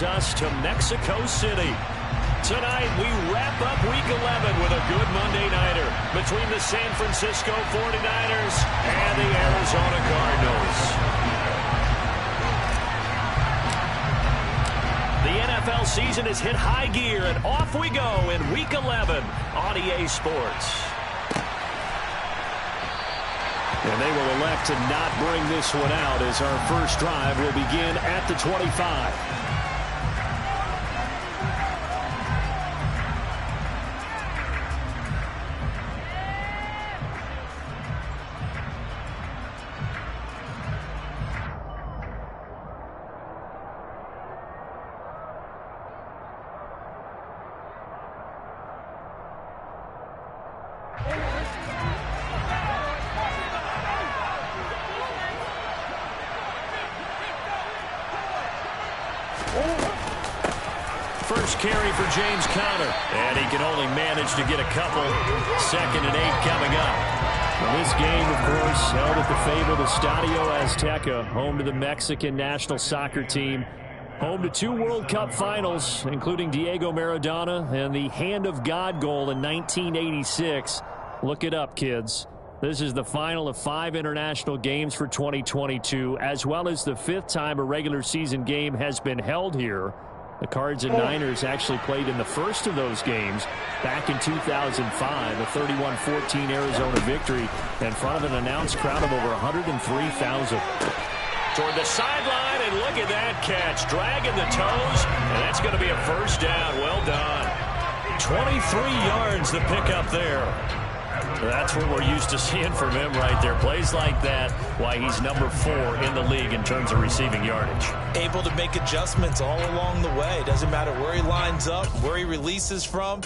brings us to Mexico City. Tonight, we wrap up Week 11 with a good Monday nighter between the San Francisco 49ers and the Arizona Cardinals. The NFL season has hit high gear, and off we go in Week 11 on EA Sports. And they will elect to not bring this one out as our first drive will begin at the 25. First carry for James Conner, and he can only manage to get a couple. 2nd and 8 coming up. Well, this game, of course, held at the fabled Estadio Azteca, home to the Mexican national soccer team, home to 2 World Cup finals, including Diego Maradona and the Hand of God goal in 1986. Look it up, kids. This is the final of 5 international games for 2022, as well as the 5th time a regular season game has been held here. The Cards and Niners actually played in the first of those games back in 2005, a 31-14 Arizona victory in front of an announced crowd of over 103,000. Toward the sideline, and look at that catch. Dragging the toes, and that's going to be a first down. Well done. 23 yards the pickup there. That's what we're used to seeing from him right there. Plays like that, why he's number 4 in the league in terms of receiving yardage. Able to make adjustments all along the way. Doesn't matter where he lines up, where he releases from.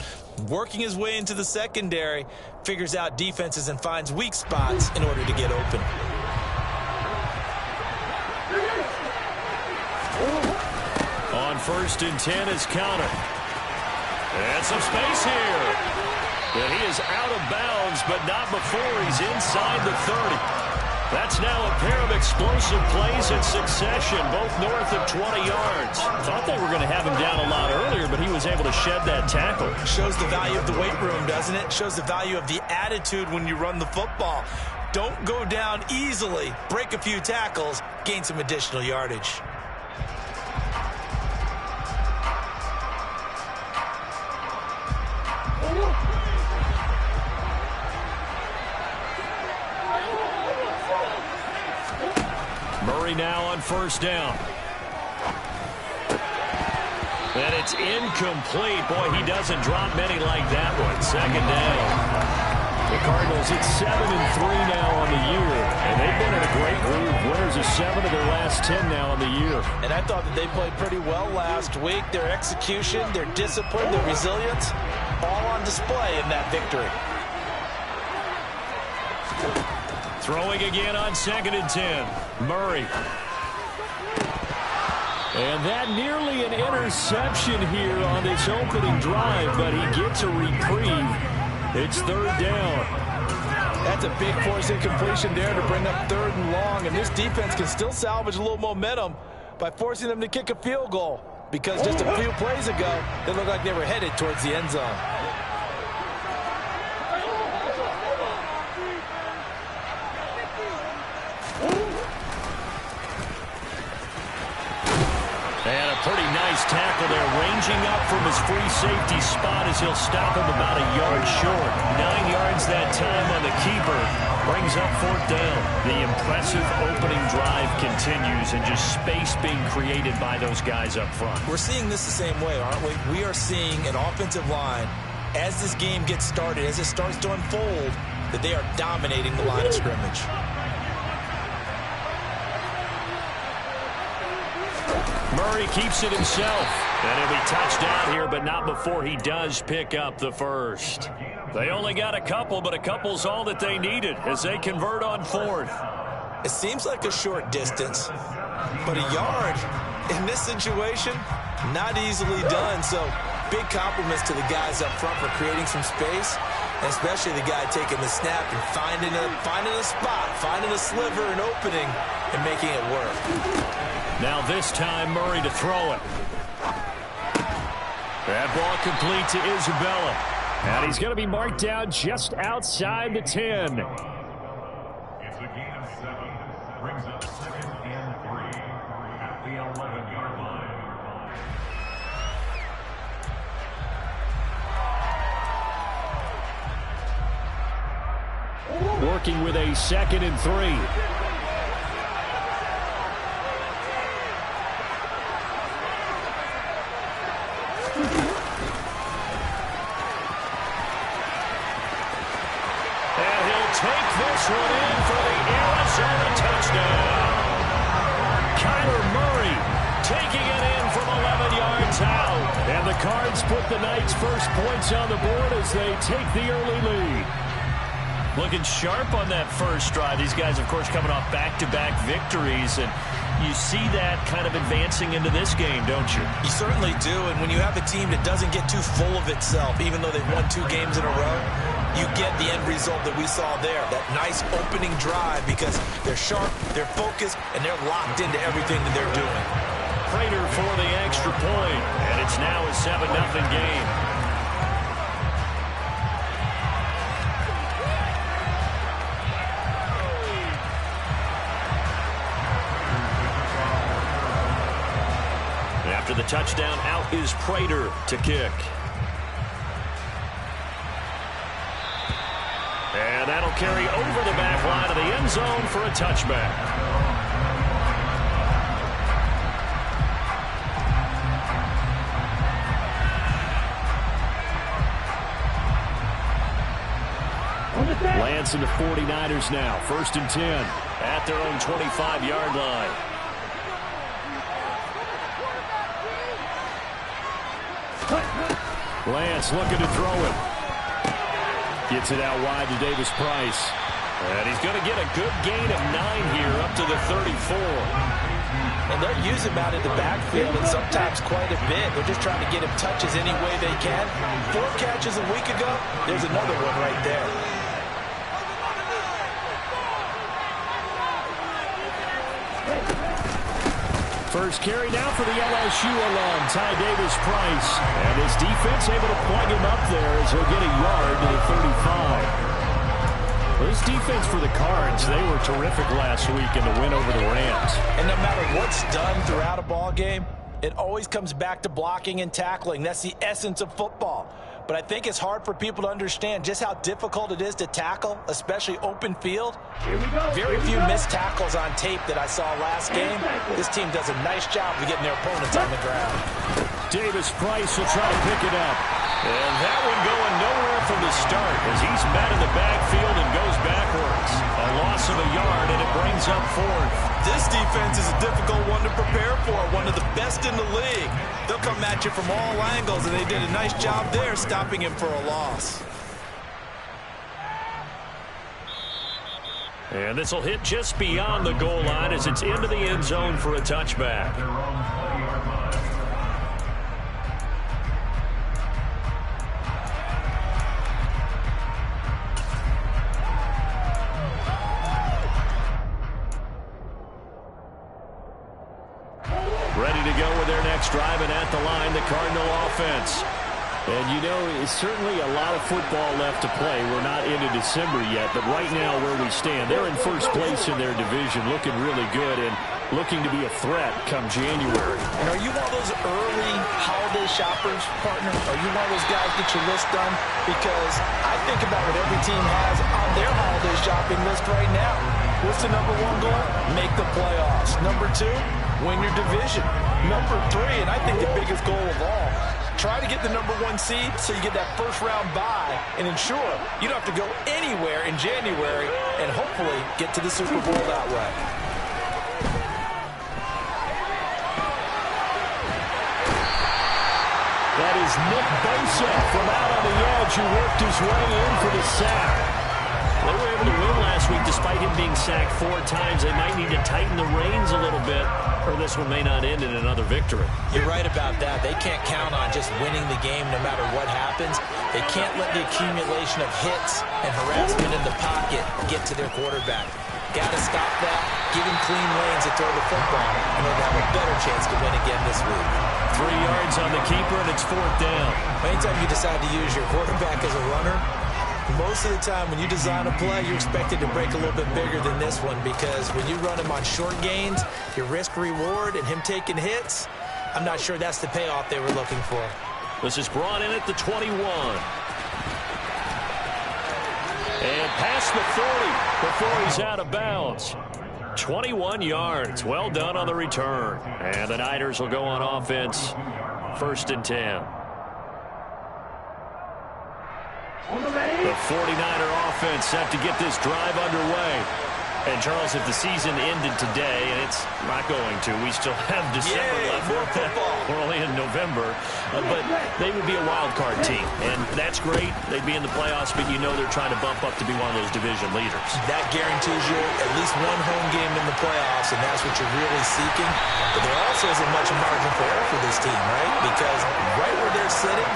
Working his way into the secondary, figures out defenses and finds weak spots in order to get open. On 1st and 10 is Conner. And some space here. But he is out of bounds, but not before he's inside the 30. That's now a pair of explosive plays in succession, both north of 20 yards. Thought they were going to have him down a lot earlier, but he was able to shed that tackle. Shows the value of the weight room, doesn't it? Shows the value of the attitude when you run the football. Don't go down easily. Break a few tackles, gain some additional yardage. Murray now on 1st down. And it's incomplete. Boy, he doesn't drop many like that one. 2nd down. The Cardinals at 7-3 now on the year. And they've been in a great groove. Winners of 7 of their last 10 now on the year. And I thought that they played pretty well last week. Their execution, their discipline, their resilience, all on display in that victory. Throwing again on 2nd and 10. Murray. And that nearly an interception here on this opening drive, but he gets a reprieve. It's 3rd down. That's a big force incompletion there to bring up 3rd and long, and this defense can still salvage a little momentum by forcing them to kick a field goal, because just a few plays ago, they looked like they were headed towards the end zone. And a pretty nice tackle there, ranging up from his free safety spot as he'll stop him about a yard short. 9 yards that time on the keeper. Brings up 4th down. The impressive opening drive continues, and just space being created by those guys up front. We're seeing this the same way, aren't we? We are seeing an offensive line, as this game gets started, as it starts to unfold, that they are dominating the line of scrimmage. Murray keeps it himself. And he'll be touched down here, but not before he does pick up the first. They only got a couple, but a couple's all that they needed as they convert on 4th. It seems like a short distance, but a yard in this situation, not easily done. So big compliments to the guys up front for creating some space, and especially the guy taking the snap and finding a spot, finding a sliver, an opening, and making it work. Now this time Murray to throw it. That ball complete to Isabella. And he's going to be marked down just outside the 10. It's a gain of 7. Brings up 2nd and 3 at the 11-yard line. Working with a 2nd and 3. And he'll take this one in for the Arizona touchdown. Kyler Murray taking it in from 11 yards out. And the Cards put the Knights' first points on the board as they take the early lead. Looking sharp on that first drive. These guys, of course, coming off back-to-back victories, and you see that kind of advancing into this game, don't you? You certainly do, and when you have a team that doesn't get too full of itself, even though they've won 2 games in a row, you get the end result that we saw there, that nice opening drive, because they're sharp, they're focused, and they're locked into everything that they're doing. Prater for the extra point, and it's now a 7-0 game. After the touchdown, out is Prater to kick. And that'll carry over the back line of the end zone for a touchback. Lance and the 49ers now. 1st and 10 at their own 25-yard line. Lance looking to throw it. Gets it out wide to Davis Price. And he's going to get a good gain of 9 here up to the 34. And they'll use him out in the backfield, and sometimes quite a bit. They're just trying to get him touches any way they can. 4 catches a week ago. There's another one right there. First carry now for the LSU alum, Ty Davis Price. And his defense able to plug him up there as he'll get a yard to the 35. This defense for the Cards, they were terrific last week in the win over the Rams. And no matter what's done throughout a ball game, it always comes back to blocking and tackling. That's the essence of football. But I think it's hard for people to understand just how difficult it is to tackle, especially open field. Very few missed tackles on tape that I saw last game. This team does a nice job of getting their opponents on the ground. Davis Price will try to pick it up. And that one going nowhere from the start as he's met in the backfield and goes backwards. A loss of a yard, and it brings up 4th. This defense is a difficult one to prepare for, one of the best in the league. They'll come at you from all angles, and they did a nice job there stopping him for a loss. And this will hit just beyond the goal line as it's into the end zone for a touchback. Ready to go with their next drive, and at the line, the Cardinal offense. And you know, it's certainly a lot of football left to play. We're not into December yet, but right now where we stand, they're in first place in their division, looking really good and looking to be a threat come January. And are you one of those early holiday shoppers, partner? Are you one of those guys get your list done? Because I think about what every team has on their holiday shopping list right now. What's the number 1 goal? Make the playoffs. Number 2, win your division. Number 3, and I think the biggest goal of all, try to get the number 1 seed so you get that first-round bye and ensure you don't have to go anywhere in January and hopefully get to the Super Bowl that way. That is Nick Bosa from out on the edge who worked his way in for the sack. They were able to win last week despite him being sacked 4 times. They might need to tighten the reins a little bit, or this one may not end in another victory. You're right about that. They can't count on just winning the game no matter what happens. They can't let the accumulation of hits and harassment in the pocket get to their quarterback. Got to stop that, give him clean lanes to throw the football in order to have a better chance to win again this week. 3 yards on the keeper, and it's 4th down. Anytime you decide to use your quarterback as a runner, most of the time when you design a play, you're expected to break a little bit bigger than this one, because when you run him on short gains, your risk-reward and him taking hits, I'm not sure that's the payoff they were looking for. This is brought in at the 21. And past the 40 before he's out of bounds. 21 yards. Well done on the return. And the Niners will go on offense. 1st and 10. The 49er offense set to get this drive underway. And, Charles, if the season ended today, and it's not going to, we still have December left. We're only in November. But they would be a wild card team. And that's great. They'd be in the playoffs, but you know they're trying to bump up to be one of those division leaders. That guarantees you at least one home game in the playoffs, and that's what you're really seeking. But there also isn't much margin for error for this team, right? Because right where they're sitting,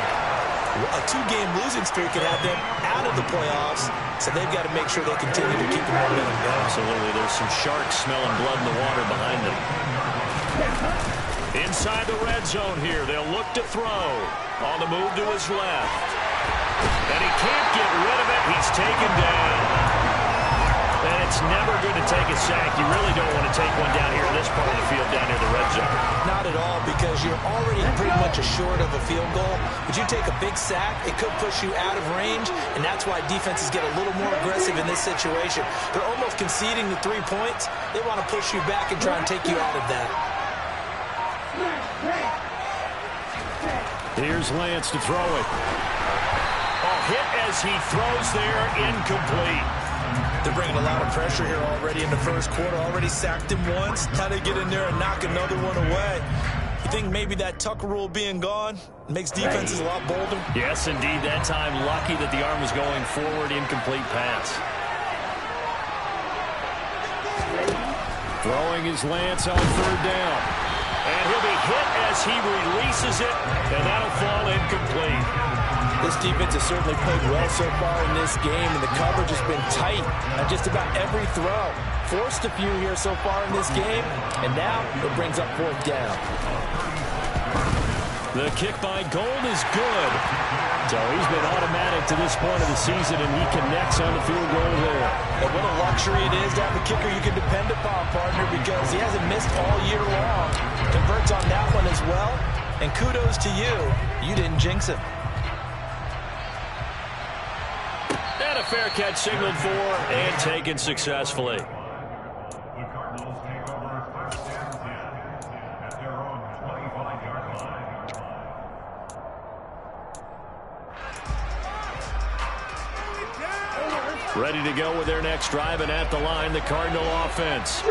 a 2-game losing streak could have them out of the playoffs, so they've got to make sure they continue to keep the momentum going. Absolutely. There's some sharks smelling blood in the water behind them. Inside the red zone here. They'll look to throw. On the move to his left. And he can't get rid of it. He's taken down. And it's never good to take a sack. You really don't want to take one down here in this part of the field, down near the red zone. Not at all, because you're already pretty much assured of a field goal. But you take a big sack, it could push you out of range, and that's why defenses get a little more aggressive in this situation. They're almost conceding the 3 points. They want to push you back and try and take you out of that. Here's Lance to throw it. Oh, hit as he throws there, incomplete. They're bringing a lot of pressure here already in the first quarter. Already sacked him once. Now they get in there and knock another one away. You think maybe that Tucker rule being gone makes defenses a lot bolder? Yes, indeed. That time, lucky that the arm was going forward. Incomplete pass. Throwing his Lance on 3rd down. And he'll be hit as he releases it, and that'll fall incomplete. This defense has certainly played well so far in this game, and the coverage has been tight on just about every throw. Forced a few here so far in this game, and now it brings up 4th down. The kick by Gold is good. So he's been automatic to this point of the season, and he connects on the field goal there. And what a luxury it is to have a kicker you can depend upon, partner, because he hasn't missed all year long. Converts on that one as well, and kudos to you. You didn't jinx him. And a fair catch signaled for and taken successfully. The Cardinals take over 1st and 10 at their own 25-yard line. Ready to go with their next drive, and at the line, the Cardinal offense.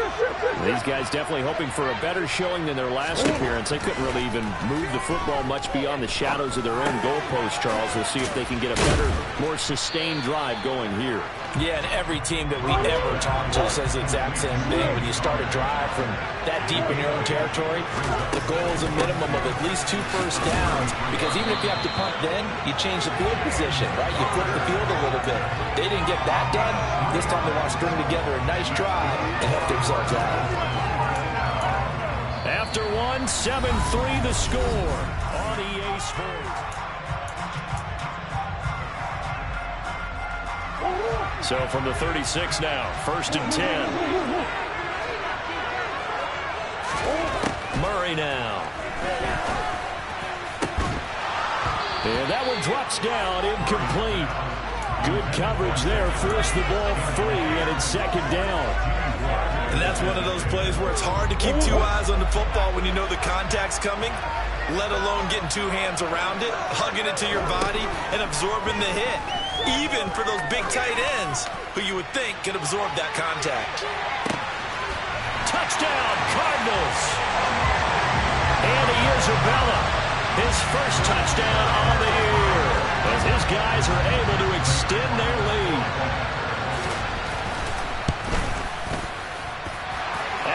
These guys definitely hoping for a better showing than their last appearance. They couldn't really even move the football much beyond the shadows of their own goalpost, Charles. We'll see if they can get a better, more sustained drive going here. Yeah, and every team that we ever talk to says the exact same thing. When you start a drive from that deep in your own territory, the goal is a minimum of at least 2 first downs, because even if you have to punt then, you change the field position, right? You flip the field a little bit. They didn't get that done. This time they want to string together a nice drive and help themselves out. After 1, 7-3 the score on EA Sports. So from the 36 now, 1st and 10. Murray now. And that one drops down, incomplete. Good coverage there, forced the ball free, and it's 2nd down. And that's one of those plays where it's hard to keep 2 eyes on the football when you know the contact's coming, let alone getting 2 hands around it, hugging it to your body, and absorbing the hit. Even for those big tight ends, who you would think could absorb that contact. Touchdown, Cardinals! Andy Isabella, his first touchdown on the year, as his guys are able to extend their lead.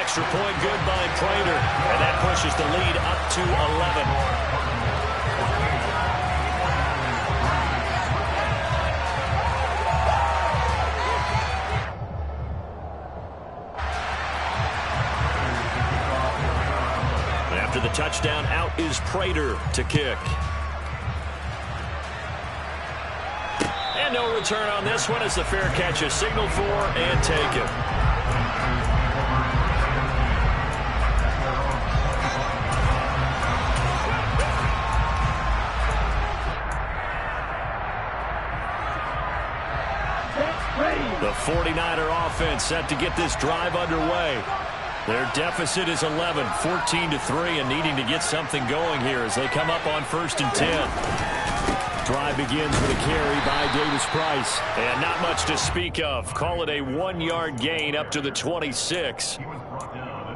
Extra point good by Prater, and that pushes the lead up to 11. After the touchdown, out is Prater to kick. And no return on this one as the fair catch is signaled for and taken. The 49er offense set to get this drive underway. Their deficit is 11, 14-3, and needing to get something going here as they come up on 1st and 10. Drive begins with a carry by Davis-Price. And not much to speak of. Call it a 1-yard gain up to the 26.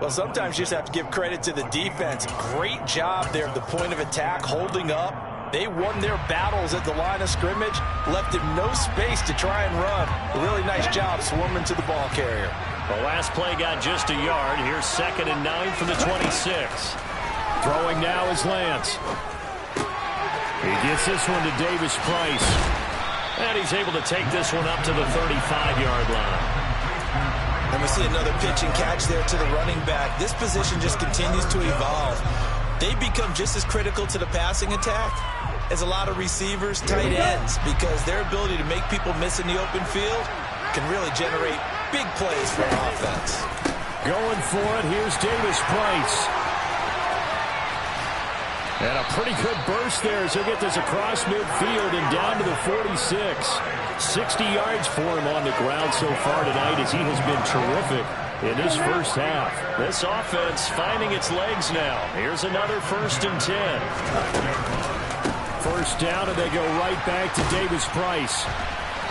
Well, sometimes you just have to give credit to the defense. Great job there at the point of attack, holding up. They won their battles at the line of scrimmage, left him no space to try and run. A really nice job swarming to the ball carrier. The last play got just a yard. Here's 2nd and 9 from the 26. Throwing now is Lance. He gets this one to Davis-Price. And he's able to take this one up to the 35-yard line. And we see another pitch and catch there to the running back. This position just continues to evolve. They become just as critical to the passing attack as a lot of receivers, tight ends, because their ability to make people miss in the open field can really generate big plays for an offense. Going for it, here's Davis-Price. And a pretty good burst there as he'll get this across midfield and down to the 46. 60 yards for him on the ground so far tonight as he has been terrific in his first half. This offense finding its legs now. Here's another 1st and 10. First down, and they go right back to Davis-Price.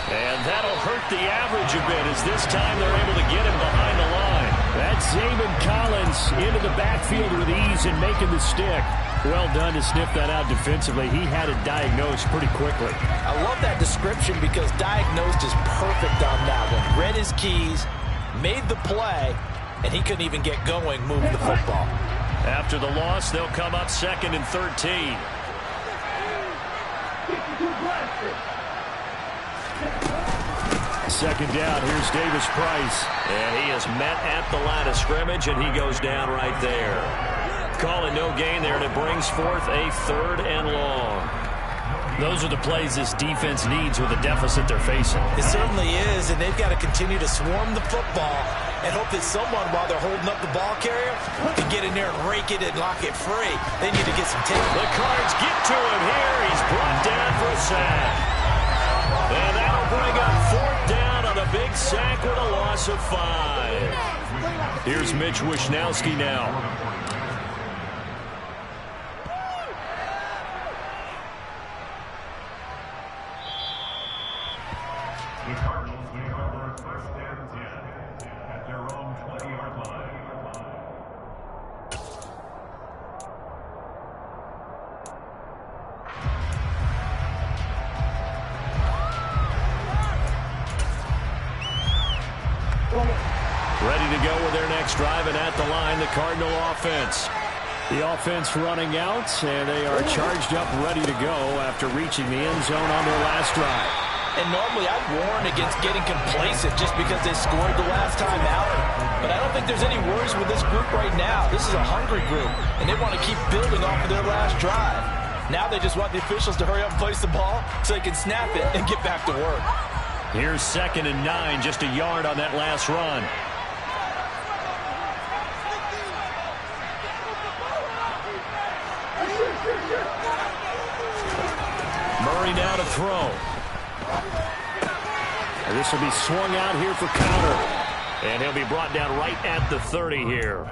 And that'll hurt the average a bit as this time they're able to get him behind the line. That's Zaven Collins into the backfield with ease and making the stick. Well done to sniff that out defensively. He had it diagnosed pretty quickly. I love that description because diagnosed is perfect on that one. Read his keys, made the play, and he couldn't even get going moving the football. After the loss, they'll come up 2nd and 13. Second down, here's Davis-Price. And he is met at the line of scrimmage, and he goes down right there. Calling no gain there, and it brings forth a 3rd and long. Those are the plays this defense needs with the deficit they're facing. It certainly is, and they've got to continue to swarm the football and hope that someone, while they're holding up the ball carrier, can get in there and rake it and lock it free. They need to get some tape. The Cards get to him here. He's brought down for a sack. And that'll bring up 4th down on a big sack with a loss of 5. Here's Mitch Wishnowski now. The Cardinals make over 1st and 10 at their own 20-yard line. Ready to go with their next drive, and at the line, the Cardinal offense. The offense running out, and they are charged up, ready to go after reaching the end zone on their last drive. And normally I'd warn against getting complacent just because they scored the last time out. But I don't think there's any worries with this group right now. This is a hungry group, and they want to keep building off of their last drive. Now they just want the officials to hurry up and place the ball so they can snap it and get back to work. Here's 2nd and 9, just a yard on that last run. Murray now to throw. And this will be swung out here for counter. And he'll be brought down right at the 30 here.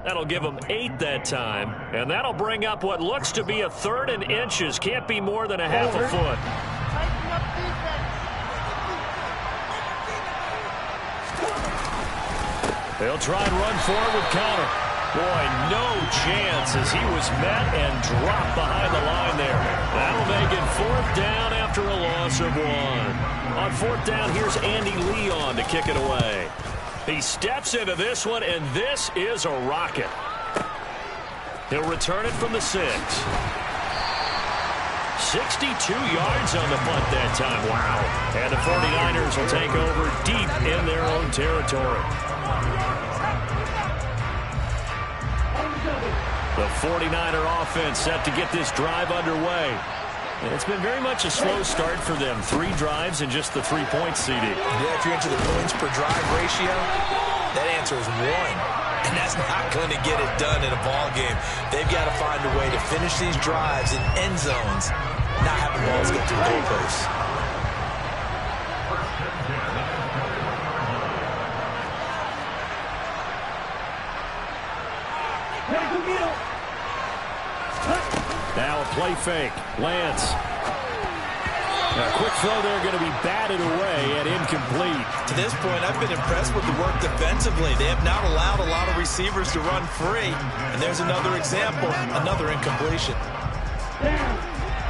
That'll give him 8 that time. And that'll bring up what looks to be a 3rd and inches. Can't be more than a half a foot. They'll try and run forward with counter. Boy, no chance as he was met and dropped behind the line there. That'll make it 4th down after a loss of 1. On 4th down, here's Andy Leon to kick it away. He steps into this one, and this is a rocket. He'll return it from the 6. 62 yards on the punt that time. Wow. And the 49ers will take over deep in their own territory. The 49er offense set to get this drive underway. And it's been very much a slow start for them. 3 drives and just the 3 points, CD. Yeah, if you're into the points per drive ratio, that answer is 1. And that's not going to get it done in a ball game. They've got to find a way to finish these drives in end zones, not having balls go through goalposts. Now a play fake. Lance. A quick throw there going to be batted away and incomplete. To this point, I've been impressed with the work defensively. They have not allowed a lot of receivers to run free. And there's another example, another incompletion.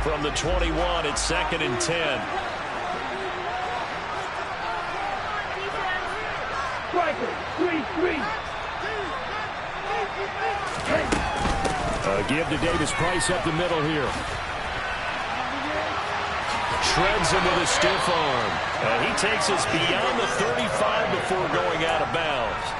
From the 21, it's 2nd and 10. Give to Davis Price up the middle here. Shreds him with a stiff arm. And he takes us beyond the 35 before going out of bounds.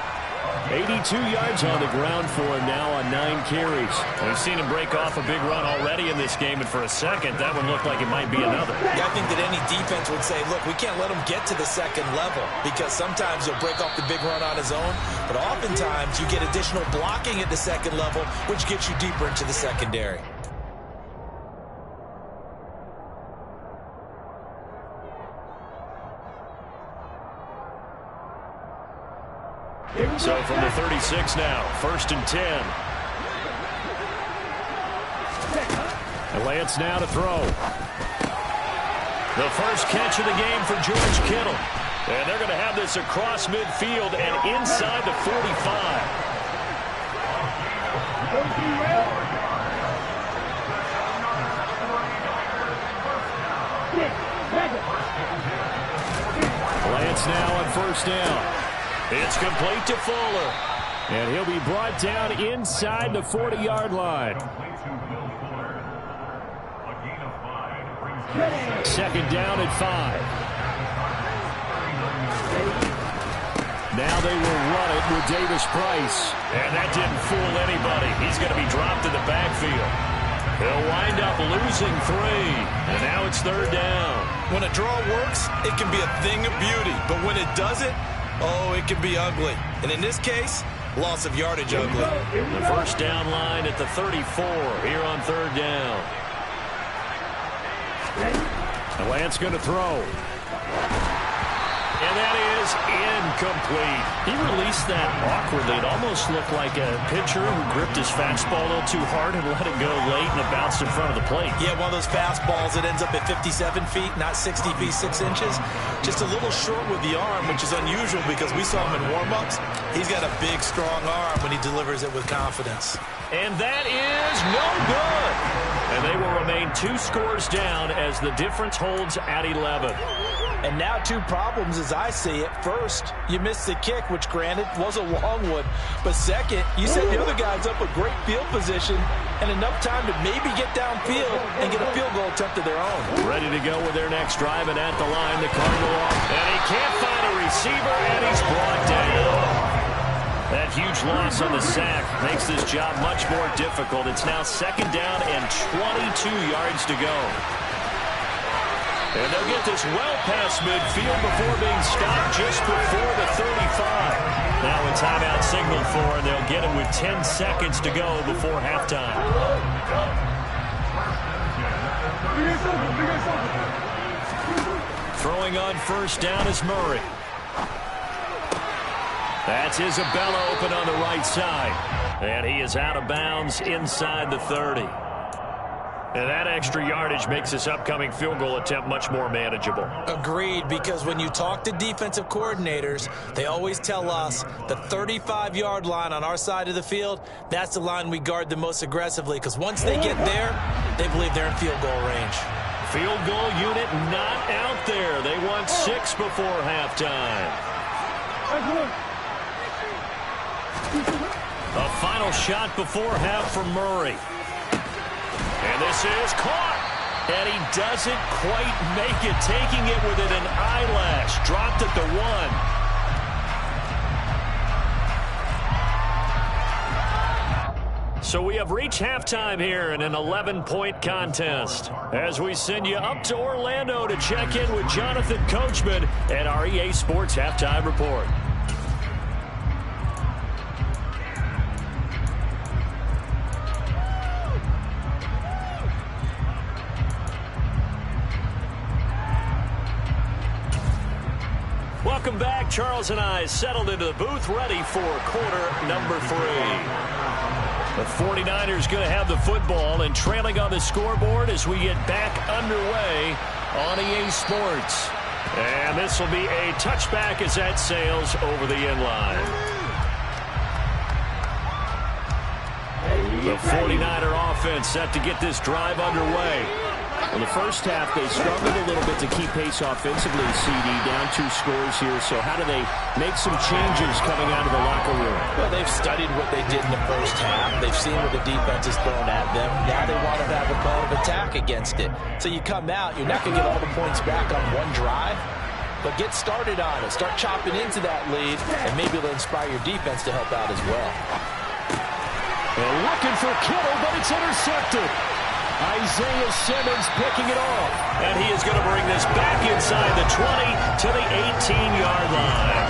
82 yards on the ground for him now on 9 carries. We've seen him break off a big run already in this game, and for a second, that one looked like it might be another. Yeah, I think that any defense would say, look, we can't let him get to the second level because sometimes he'll break off the big run on his own, but oftentimes you get additional blocking at the second level, which gets you deeper into the secondary. So from the 36 now, 1st and 10. And Lance now to throw. The first catch of the game for George Kittle. And they're going to have this across midfield and inside the 45. Lance now on 1st down. It's complete to Fuller. And he'll be brought down inside the 40-yard line. 2nd down at 5. Now they will run it with Davis Price. And that didn't fool anybody. He's going to be dropped in the backfield. He'll wind up losing 3. And now it's 3rd down. When a draw works, it can be a thing of beauty. But when it doesn't, oh, it can be ugly. And in this case, loss of yardage ugly. The 1st down line at the 34 here on 3rd down. And Lance going to throw. And that is incomplete. He released that awkwardly. It almost looked like a pitcher who gripped his fastball a little too hard and let it go late, and it bounced in front of the plate. Yeah, one of those fastballs that ends up at 57 feet, not 60 feet, 6 inches. Just a little short with the arm, which is unusual because we saw him in warm-ups. He's got a big, strong arm when he delivers it with confidence. And that is no good. And they will remain 2 scores down as the difference holds at 11. And now 2 problems as I see it. First, you missed the kick, which granted was a long one. But second, you set the other guys up with great field position and enough time to maybe get downfield and get a field goal attempt of their own. Ready to go with their next drive, and at the line, the Cardinal off. And he can't find a receiver, and he's brought down. That huge loss on the sack makes this job much more difficult. It's now 2nd down and 22 yards to go. And they'll get this well past midfield before being stopped just before the 35. Now a timeout signaled for, and they'll get it with 10 seconds to go before halftime. Throwing on 1st down is Murray. That's Isabella open on the right side. And he is out of bounds inside the 30. And that extra yardage makes this upcoming field goal attempt much more manageable. Agreed, because when you talk to defensive coordinators, they always tell us the 35-yard line on our side of the field, that's the line we guard the most aggressively, because once they get there, they believe they're in field goal range. Field goal unit not out there. They want 6 before halftime. A final shot before half from Murray. And this is caught. And he doesn't quite make it, taking it within an eyelash. Dropped at the 1. So we have reached halftime here in an 11-point contest. As we send you up to Orlando to check in with Jonathan Coachman at our EA Sports Halftime Report. Welcome back. Charles and I settled into the booth, ready for quarter number 3. The 49ers going to have the football and trailing on the scoreboard as we get back underway on EA Sports. And this will be a touchback as that sails over the end line. The 49er offense set to get this drive underway. In the first half, they struggled a little bit to keep pace offensively, CD, down 2 scores here. So how do they make some changes coming out of the locker room? Well, they've studied what they did in the first half. They've seen what the defense has thrown at them. Now they want to have a plan of attack against it. So you come out, you're not going to get all the points back on one drive, but get started on it. Start chopping into that lead, and maybe it'll inspire your defense to help out as well. And looking for Kittle, but it's intercepted. Isaiah Simmons picking it off. And he is going to bring this back inside the 20 to the 18-yard line.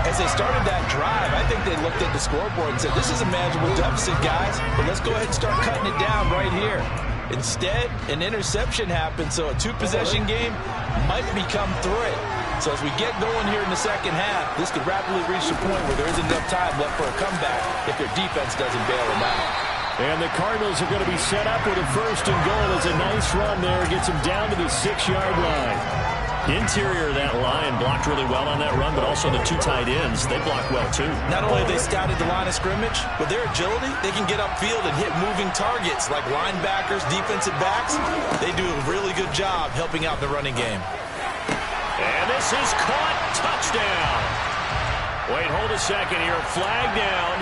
As they started that drive, I think they looked at the scoreboard and said, this is a manageable deficit, guys, but let's go ahead and start cutting it down right here. Instead, an interception happened, so a 2-possession game might become 3. So as we get going here in the second half, this could rapidly reach the point where there isn't enough time left for a comeback if their defense doesn't bail them out. And the Cardinals are going to be set up with a 1st and goal. As a nice run there, gets them down to the 6-yard line. Interior of that line blocked really well on that run, but also the 2 tight ends, they blocked well too. Not only have they scouted the line of scrimmage, with their agility, they can get upfield and hit moving targets like linebackers, defensive backs. They do a really good job helping out the running game. And this is caught. Touchdown. Wait, hold a second here. Flag down.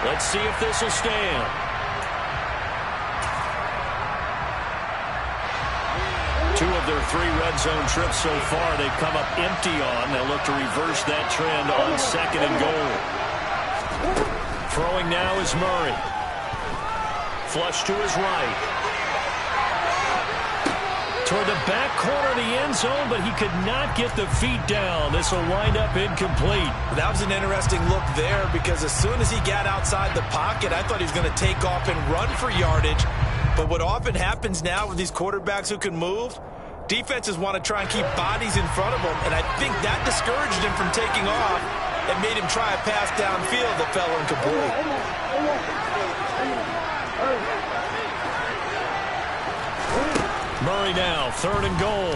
Let's see if this will stand. Two of their 3 red zone trips so far, they've come up empty on. They'll look to reverse that trend on 2nd and goal. Throwing now is Murray. Flush to his right. Toward the back corner of the end zone, but he could not get the feet down. This will wind up incomplete. That was an interesting look there because as soon as he got outside the pocket, I thought he was going to take off and run for yardage. But what often happens now with these quarterbacks who can move, defenses want to try and keep bodies in front of them, and I think that discouraged him from taking off and made him try a pass downfield that fell incomplete. Murray now, 3rd and goal.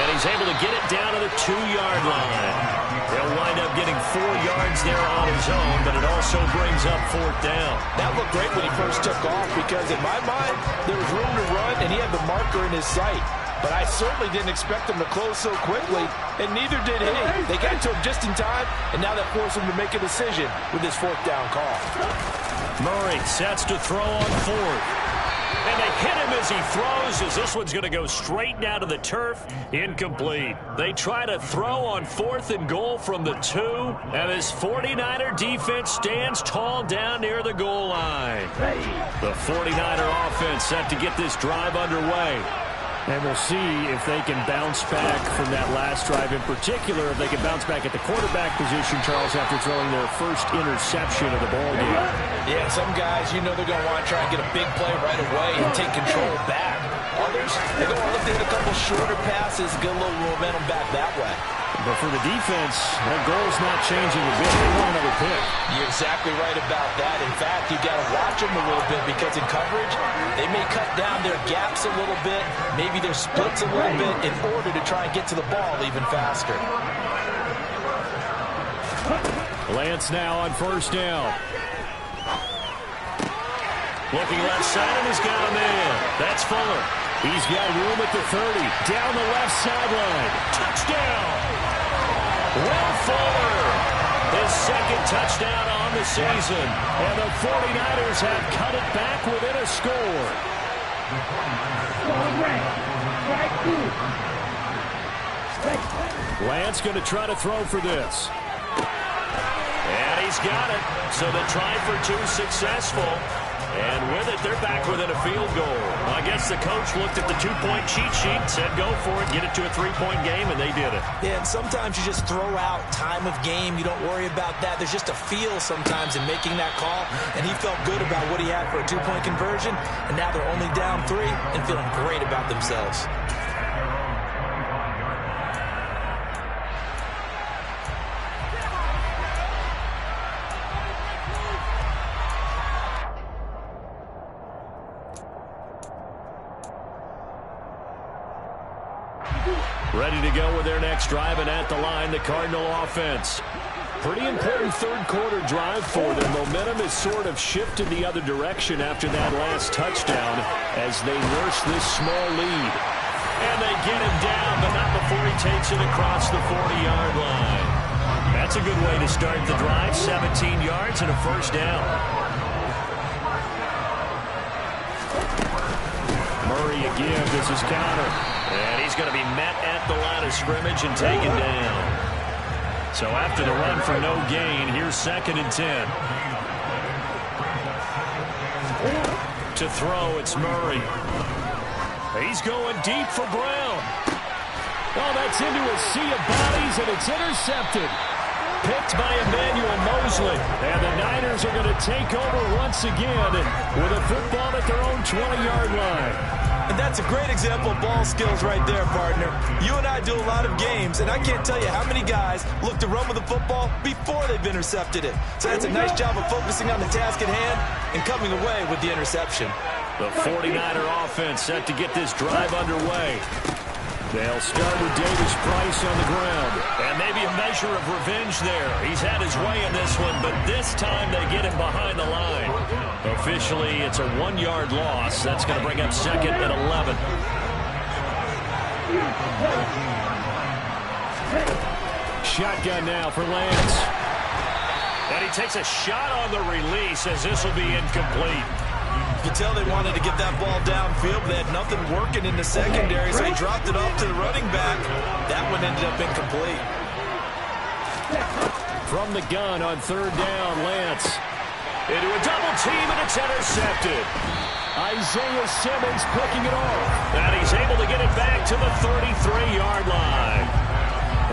And he's able to get it down to the 2-yard line. They'll wind up getting 4 yards there on his own, but it also brings up 4th down. That looked great when he first took off because in my mind, there was room to run and he had the marker in his sight. But I certainly didn't expect him to close so quickly, and neither did he. They got to him just in time, and now that forced him to make a decision with this 4th down call. Murray sets to throw on 4th. And they hit him as he throws, as this one's going to go straight down to the turf. Incomplete. They try to throw on 4th and goal from the 2. And this 49er defense stands tall down near the goal line. The 49er offense set to get this drive underway. And we'll see if they can bounce back from that last drive in particular, if they can bounce back at the quarterback position, Charles, after throwing their first interception of the ballgame. Yeah, some guys, you know they're going to want to try and get a big play right away and take control back. Others, they're going to look to hit a couple shorter passes, get a little momentum back that way. But for the defense, that goal's not changing a bit. They want another pick. You're exactly right about that. In fact, you got to watch them a little bit because in coverage, they may cut down their gaps a little bit, maybe their splits a little bit in order to try and get to the ball even faster. Lance now on 1st down. Looking left side, and he's got a man. That's Fuller. He's got room at the 30. Down the left sideline. Touchdown! Will Fuller. His 2nd touchdown on the season. And the 49ers have cut it back within a score. Lance going to try to throw for this. he's got it. So the try for two successful. And with it, they're back within a field goal. I guess the coach looked at the two-point cheat sheet, said go for it, get it to a three-point game, and they did it. Yeah, and sometimes you just throw out time of game. You don't worry about that. There's just a feel sometimes in making that call, and he felt good about what he had for a two-point conversion, and now they're only down 3 and feeling great about themselves. Ready to go with their next drive, and at the line, the Cardinal offense. Pretty important third-quarter drive for them. Momentum has sort of shifted the other direction after that last touchdown as they nurse this small lead. And they get him down, but not before he takes it across the 40-yard line. That's a good way to start the drive, 17 yards and a first down. Murray again, this is counter. And he's going to be met at the line of scrimmage and taken down. So after the run for no gain, here's 2nd and 10. To throw, it's Murray. He's going deep for Brown. Oh, that's into a sea of bodies, and it's intercepted. Picked by Emmanuel Mosley. And the Niners are going to take over once again with a football at their own 20-yard line. And that's a great example of ball skills right there, partner. You and I do a lot of games, and I can't tell you how many guys look to run with the football before they've intercepted it. So that's a nice job of focusing on the task at hand and coming away with the interception. The 49er offense set to get this drive underway. They'll start with Davis Price on the ground. And maybe a measure of revenge there. He's had his way in this one, but this time they get him behind the line. Officially, it's a 1-yard loss. That's going to bring up 2nd and 11. Shotgun now for Lance. And he takes a shot on the release as this will be incomplete. You could tell they wanted to get that ball downfield, but they had nothing working in the secondary, so he dropped it off to the running back. That one ended up incomplete. From the gun on 3rd down, Lance. Into a double team, and it's intercepted. Isaiah Simmons picking it off. And he's able to get it back to the 33-yard line.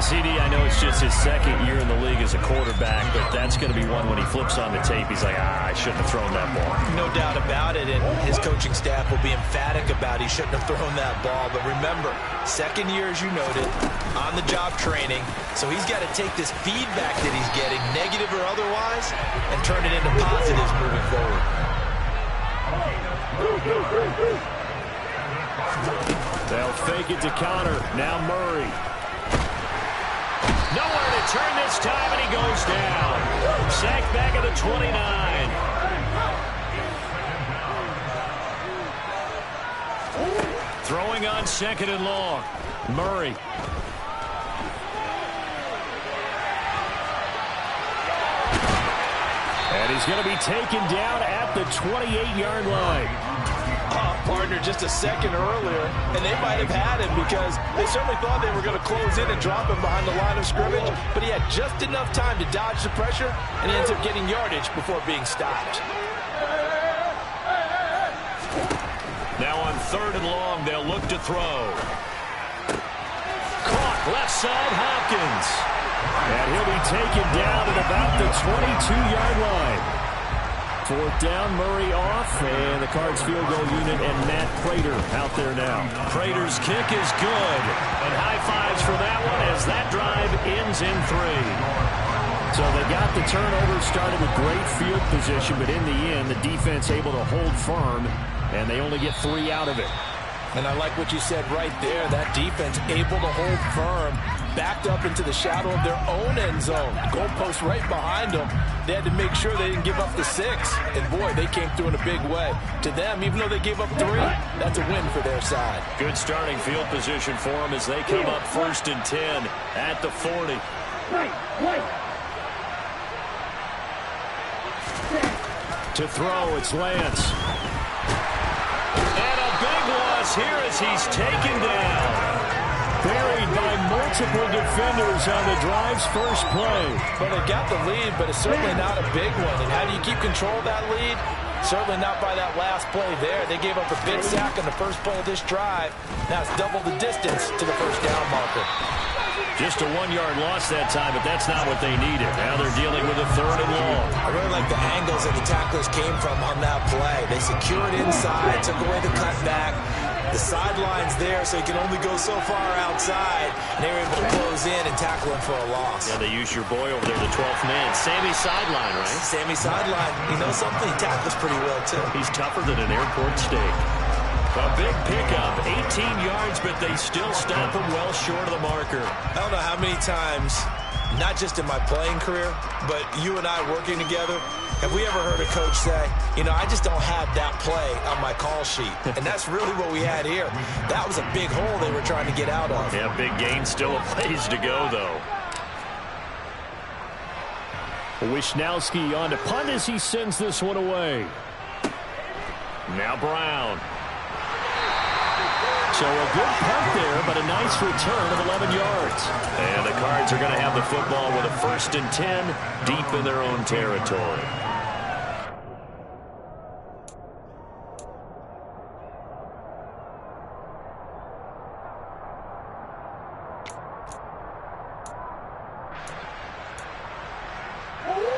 CD, I know it's just his 2nd year in the league as a quarterback, but that's going to be one when he flips on the tape. He's like, I shouldn't have thrown that ball. No doubt about it, and his coaching staff will be emphatic about he shouldn't have thrown that ball. But remember, 2nd year, as you noted, on-the-job training, so he's got to take this feedback that he's getting, negative or otherwise, and turn it into positives moving forward. They'll fake it to counter. Now Murray. Nowhere to turn this time, and he goes down. Sacked back at the 29. Throwing on 2nd and long. Murray. And he's going to be taken down at the 28-yard line. Partner just a second earlier, and they might have had him because they certainly thought they were going to close in and drop him behind the line of scrimmage, but he had just enough time to dodge the pressure, and he ends up getting yardage before being stopped. Now on 3rd and long, they'll look to throw. Caught left side, Hopkins. And he'll be taken down at about the 22-yard line. 4th down, Murray off, and the Cards field goal unit and Matt Prater out there now. Prater's kick is good, and high fives for that one as that drive ends in 3. So they got the turnover, started with great field position, but in the end, the defense able to hold firm, and they only get 3 out of it. And I like what you said right there. That defense able to hold firm, backed up into the shadow of their own end zone. Goalpost right behind them. They had to make sure they didn't give up the 6. And, boy, they came through in a big way. To them, even though they gave up 3, that's a win for their side. Good starting field position for them as they come up 1st and 10 at the 40. To throw, it's Lance. And a big loss here as he's taken down. Buried by multiple defenders on the drive's first play. Well, they got the lead, but it's certainly not a big one. And how do you keep control of that lead? Certainly not by that last play there. They gave up a big sack on the first play of this drive. Now it's double the distance to the first down marker. Just a 1-yard loss that time, but that's not what they needed. Now they're dealing with a 3rd and long. I really like the angles that the tacklers came from on that play. They secured inside, took away the cutback. The sideline's there, so he can only go so far outside. And they were able to close in and tackle him for a loss. Yeah, they used your boy over there, the 12th man. Sammy sideline, right? Sammy sideline. You know something? He tackles pretty well, too. He's tougher than an airport steak. A big pickup, 18 yards, but they still stop him well short of the marker. I don't know how many times, not just in my playing career, but you and I working together, have we ever heard a coach say, you know, I just don't have that play on my call sheet. And that's really what we had here. That was a big hole they were trying to get out of. Yeah, big gain, still a ways to go, though. Wisnowski on to punt as he sends this one away. Now Brown. So a good punt there, but a nice return of 11 yards. And the Cards are going to have the football with a 1st and 10 deep in their own territory.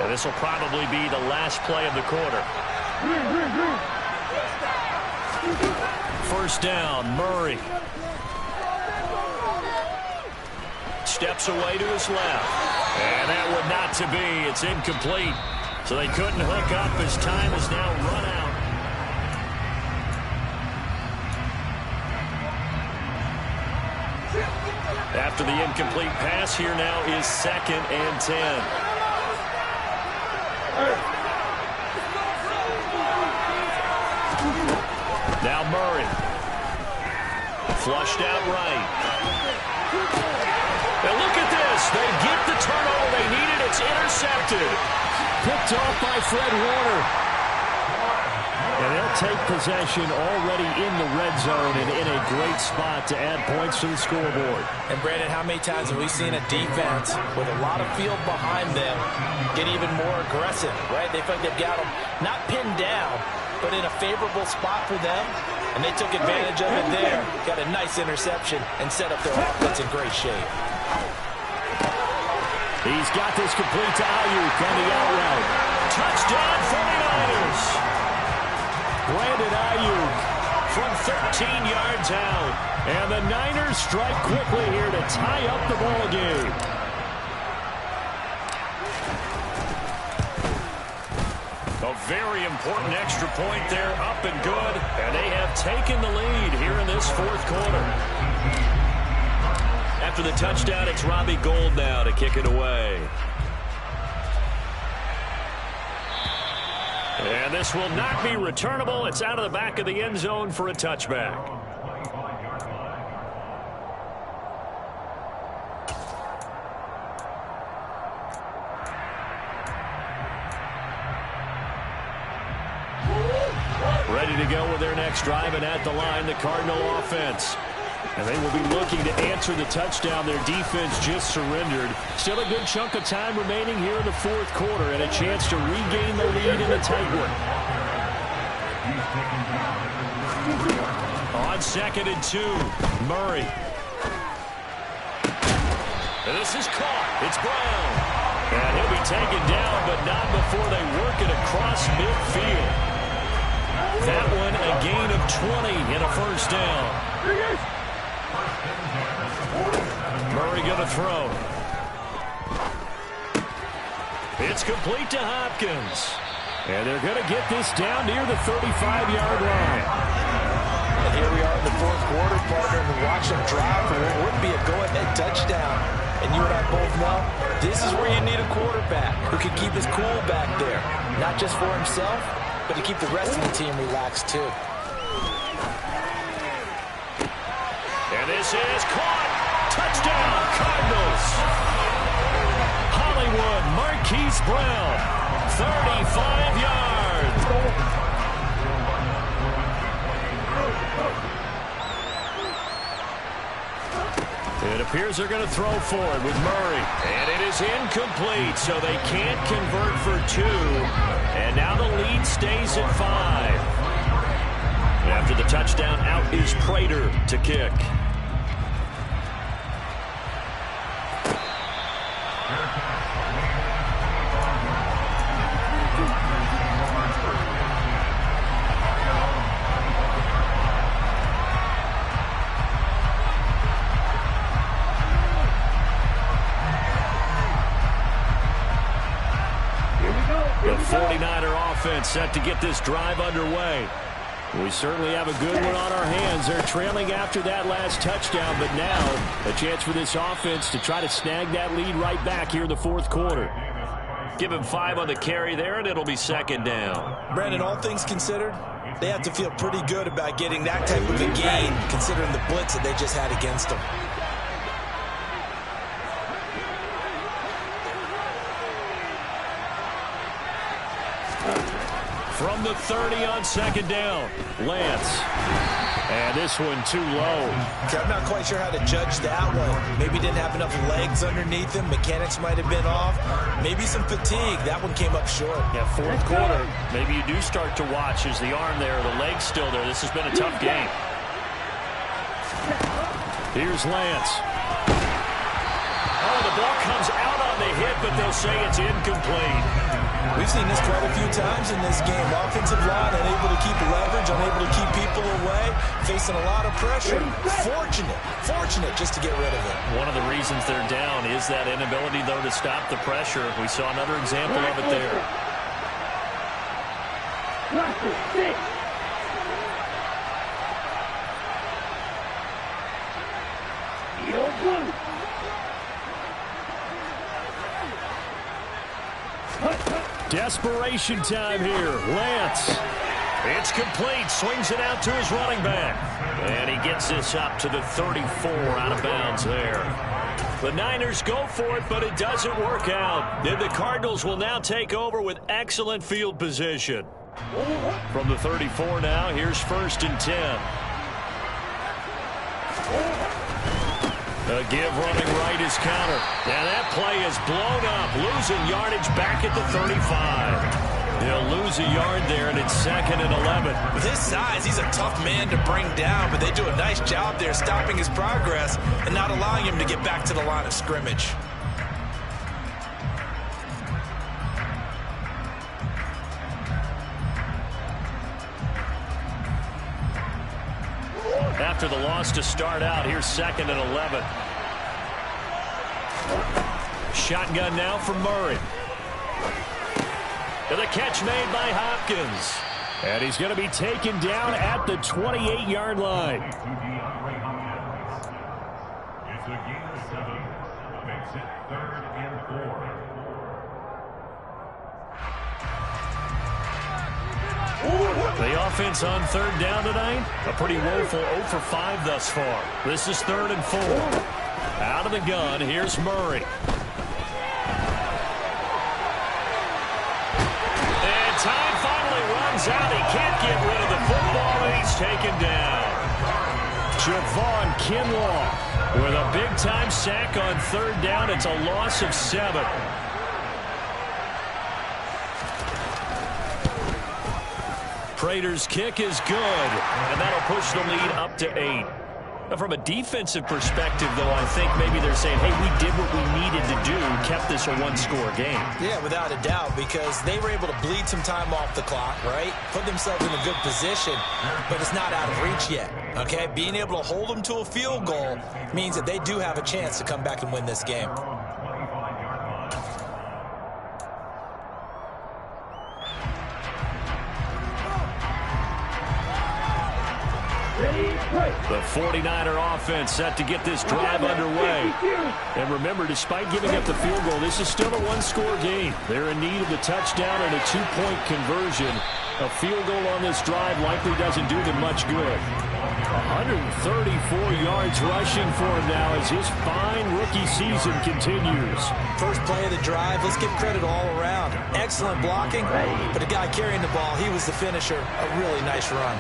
And this will probably be the last play of the quarter. 1st down, Murray. Steps away to his left. And that would not to be. It's incomplete. So they couldn't hook up as time is now run out. After the incomplete pass, here now is 2nd and 10. Now Murray. Flushed out right. And look at this. They get the turnover they needed. It's intercepted. Picked off by Fred Warner. And they'll take possession already in the red zone and in a great spot to add points to the scoreboard. And Brandon, how many times have we seen a defense with a lot of field behind them get even more aggressive, right? They feel like they've got them not pinned down, but in a favorable spot for them, and they took advantage of it there. Got a nice interception and set up their offense in great shape. He's got this complete to Ayuk on the out route. Touchdown 49ers! Brandon Ayuk from 13 yards out. And the Niners strike quickly here to tie up the ball game. A very important extra point there, up and good. And they have taken the lead here in this 4th quarter. After the touchdown, it's Robbie Gould now to kick it away. And this will not be returnable. It's out of the back of the end zone for a touchback. Ready to go with their next drive, and at the line, the Cardinal offense. And they will be looking to answer the touchdown their defense just surrendered. Still a good chunk of time remaining here in the 4th quarter and a chance to regain the lead in a tight one. On 2nd and 2, Murray. And this is caught. It's Brown. And he'll be taken down, but not before they work it across midfield. That one a gain of 20 and a 1st down. Murray going to throw. It's complete to Hopkins. And they're going to get this down near the 35-yard line. And here we are in the 4th quarter, partner, and watch them drive for what would be a go-ahead touchdown. And you and I both know this is where you need a quarterback who can keep his cool back there. Not just for himself, but to keep the rest of the team relaxed, too. And this is caught. Touchdown, Cardinals. Hollywood Marquise Brown, 35 yards. Appears they're going to throw for it with Murray. And it is incomplete, so they can't convert for 2. And now the lead stays at 5. After the touchdown, out is Prater to kick. The 49er offense set to get this drive underway. We certainly have a good one on our hands. They're trailing after that last touchdown, but now a chance for this offense to try to snag that lead right back here in the fourth quarter. Give him 5 on the carry there, and it'll be second down. Brandon, all things considered, they have to feel pretty good about getting that type of a gain, considering the blitz that they just had against them. From the 30 on second down, Lance. And this one too low. Okay, I'm not quite sure how to judge that one. Maybe didn't have enough legs underneath him. Mechanics might have been off. Maybe some fatigue. That one came up short. Yeah, fourth quarter. Maybe you do start to watch. Is the arm there, the leg's still there? This has been a tough game. Here's Lance. Oh, the ball comes out on the hit, but they'll say it's incomplete. We've seen this quite a few times in this game. Offensive line unable to keep leverage, unable to keep people away, facing a lot of pressure. Fortunate just to get rid of it. One of the reasons they're down is that inability, though, to stop the pressure. We saw another example of it there. Desperation time here. Lance. It's complete. Swings it out to his running back. And he gets this up to the 34, out of bounds there. The Niners go for it, but it doesn't work out. Then the Cardinals will now take over with excellent field position. From the 34 now, here's 1st and 10. A give running right is counter. And that play is blown up. Losing yardage back at the 35. He'll lose a yard there, and it's 2nd and 11. With his size, he's a tough man to bring down, but they do a nice job there stopping his progress and not allowing him to get back to the line of scrimmage. After the loss to start out, here's 2nd and 11. Shotgun now for Murray. And the catch made by Hopkins. And he's going to be taken down at the 28-yard line. It's a gain of 7. Makes it 3rd and 4. The offense on 3rd down tonight, a pretty woeful 0 for 5 thus far. This is 3rd and 4. Out of the gun, here's Murray. And time finally runs out. He can't get rid of the football, and he's taken down. Javon Kinlaw with a big-time sack on 3rd down. It's a loss of 7. Prater's kick is good, and that'll push the lead up to 8. Now, from a defensive perspective, though, I think maybe they're saying, hey, we did what we needed to do, kept this a one-score game. Yeah, without a doubt, because they were able to bleed some time off the clock, right? Put themselves in a good position, but it's not out of reach yet, okay? Being able to hold them to a field goal means that they do have a chance to come back and win this game. The 49er offense set to get this drive underway. And remember, despite giving up the field goal, this is still a one-score game. They're in need of the touchdown and a 2-point conversion. A field goal on this drive likely doesn't do them much good. 134 yards rushing for him now as his fine rookie season continues. First play of the drive, let's give credit all around. Excellent blocking, but the guy carrying the ball, he was the finisher. A really nice run.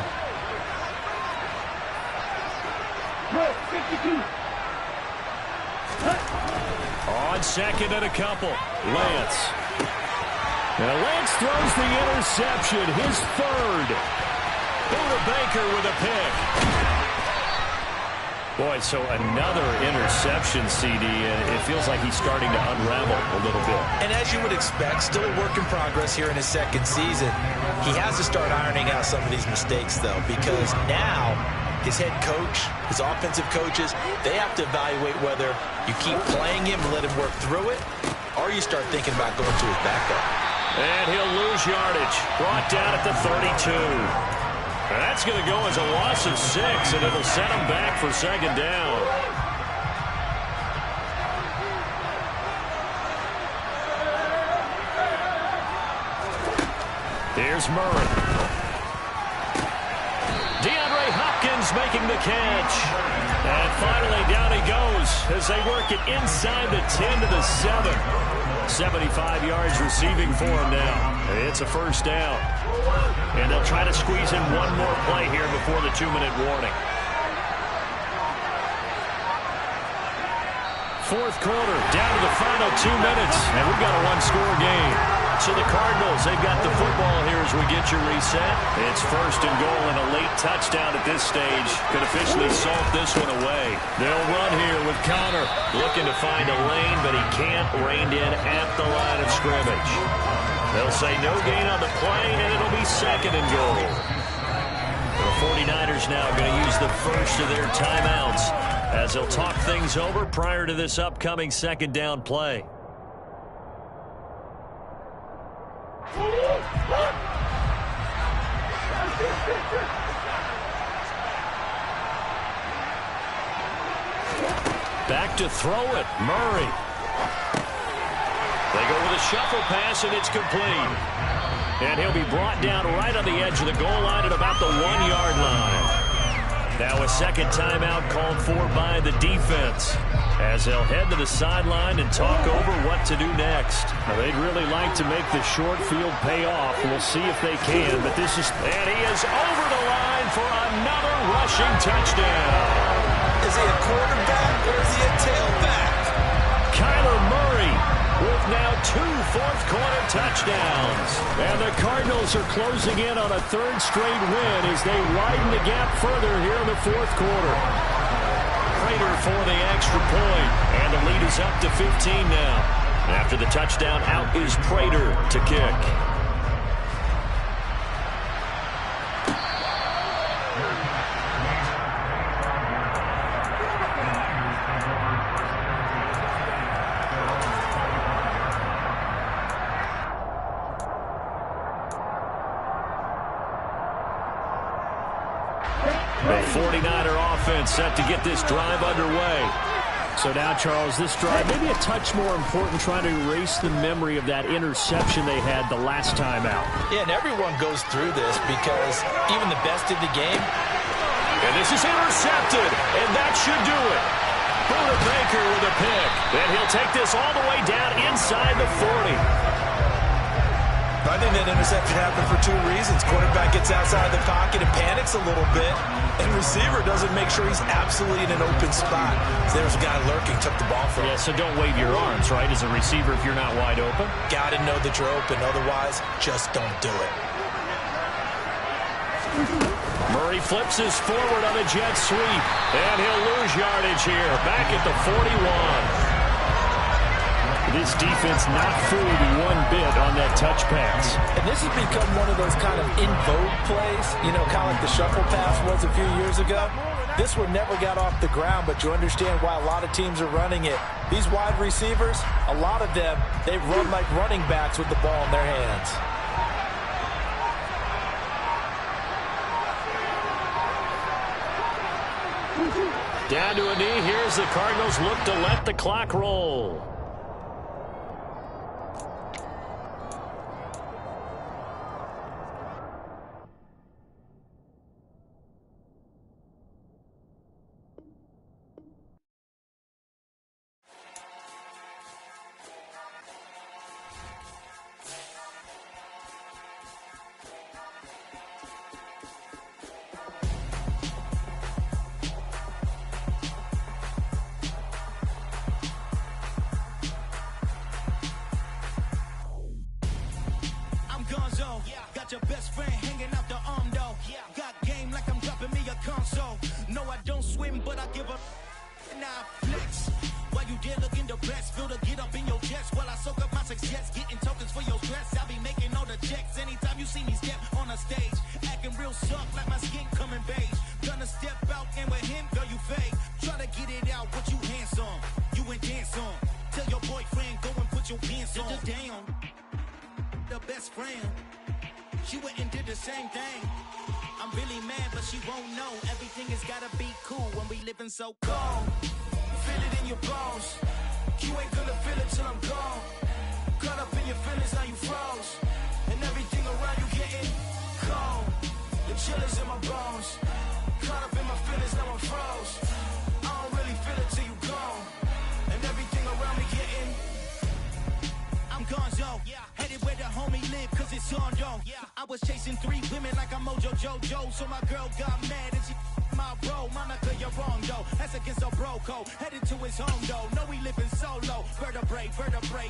On second and a couple, Lance. Now Lance throws the interception, his third. Buda Baker with a pick. Boy, so another interception, CD. It feels like he's starting to unravel a little bit. And as you would expect, still a work in progress here in his second season. He has to start ironing out some of these mistakes, though, because now his head coach, his offensive coaches, they have to evaluate whether you keep playing him and let him work through it, or you start thinking about going to his backup. And he'll lose yardage. Brought down at the 32. That's going to go as a loss of 6, and it'll set him back for second down. Here's Murray. DeAndre Hopkins making the catch. And finally down he goes as they work it inside the 10 to the 7. 75 yards receiving for him now. It's a first down. And they'll try to squeeze in one more play here before the 2-minute warning. Fourth quarter, down to the final 2 minutes, and we've got a one-score game. So the Cardinals, they've got the football here as we get your reset. It's first and goal, and a late touchdown at this stage could officially salt this one away. They'll run here with Connor, looking to find a lane, but he can't rein in at the line of scrimmage. They'll say no gain on the play, and it'll be second and goal. The 49ers now going to use the first of their timeouts as they'll talk things over prior to this upcoming second down play. Back to throw it, Murray. They go with a shuffle pass, and it's complete. And he'll be brought down right on the edge of the goal line at about the 1-yard line. Now a second timeout called for by the defense as they'll head to the sideline and talk over what to do next. Now, they'd really like to make the short field pay off. We'll see if they can, but this is... And he is over the line for another rushing touchdown. Is he a quarterback or is he a tailback? Kyler Murray with now 2 fourth-quarter touchdowns. And the Cardinals are closing in on a third straight win as they widen the gap further here in the fourth quarter. Prater for the extra point, and the lead is up to 15 now. After the touchdown, out is Prater to kick. The 49er offense set to get this drive underway. So now, Charles, this drive maybe a touch more important, trying to erase the memory of that interception they had the last time out. Yeah, and everyone goes through this because even the best in the game. And this is intercepted, and that should do it. Buda Baker with a pick. And he'll take this all the way down inside the 40. I think that interception happened for 2 reasons. Quarterback gets outside the pocket and panics a little bit, and receiver doesn't make sure he's absolutely in an open spot. So there's a guy lurking, took the ball from him. Yeah, so don't wave your arms, right, as a receiver if you're not wide open. Got to know that you're open. Otherwise, just don't do it. Murray flips his forward on a jet sweep, and he'll lose yardage here, back at the 41. This defense not fooled one bit on that touch pass. And this has become one of those kind of in vogue plays, you know, kind of like the shuffle pass was a few years ago. This one never got off the ground, but you understand why a lot of teams are running it. These wide receivers, a lot of them, they run like running backs with the ball in their hands. Down to a knee. Here's the Cardinals look to let the clock roll. there looking depressed. Feel the get up in your chest while I soak up my success. Getting tokens for your stress. I'll be making all the checks anytime you see me step on a stage. Acting real soft like my skin coming beige. Gonna step out and with him, girl, you fake. Try to get it out, but you handsome. You ain't dance on. Tell your boyfriend, go and put your pants on. Down. The best friend. She went and did the same thing. I'm really mad, but she won't know. Everything has gotta be cool when we living so cold. Feel it in your bones. You ain't gonna feel it till I'm gone. Caught up in your feelings, now you froze. And everything around you getting cold. The chill is in my bones. Caught up in my feelings, now I'm froze. I don't really feel it till you gone. And everything around me getting I'm gonzo, headed where the homie live, cause it's on, yo. I was chasing 3 women like I'm Mojo Jojo, so my girl got mad and she my bro. Monica, you're wrong, though. That's against a bro code. Headed to his home, though. No, we living solo. Vertebrae,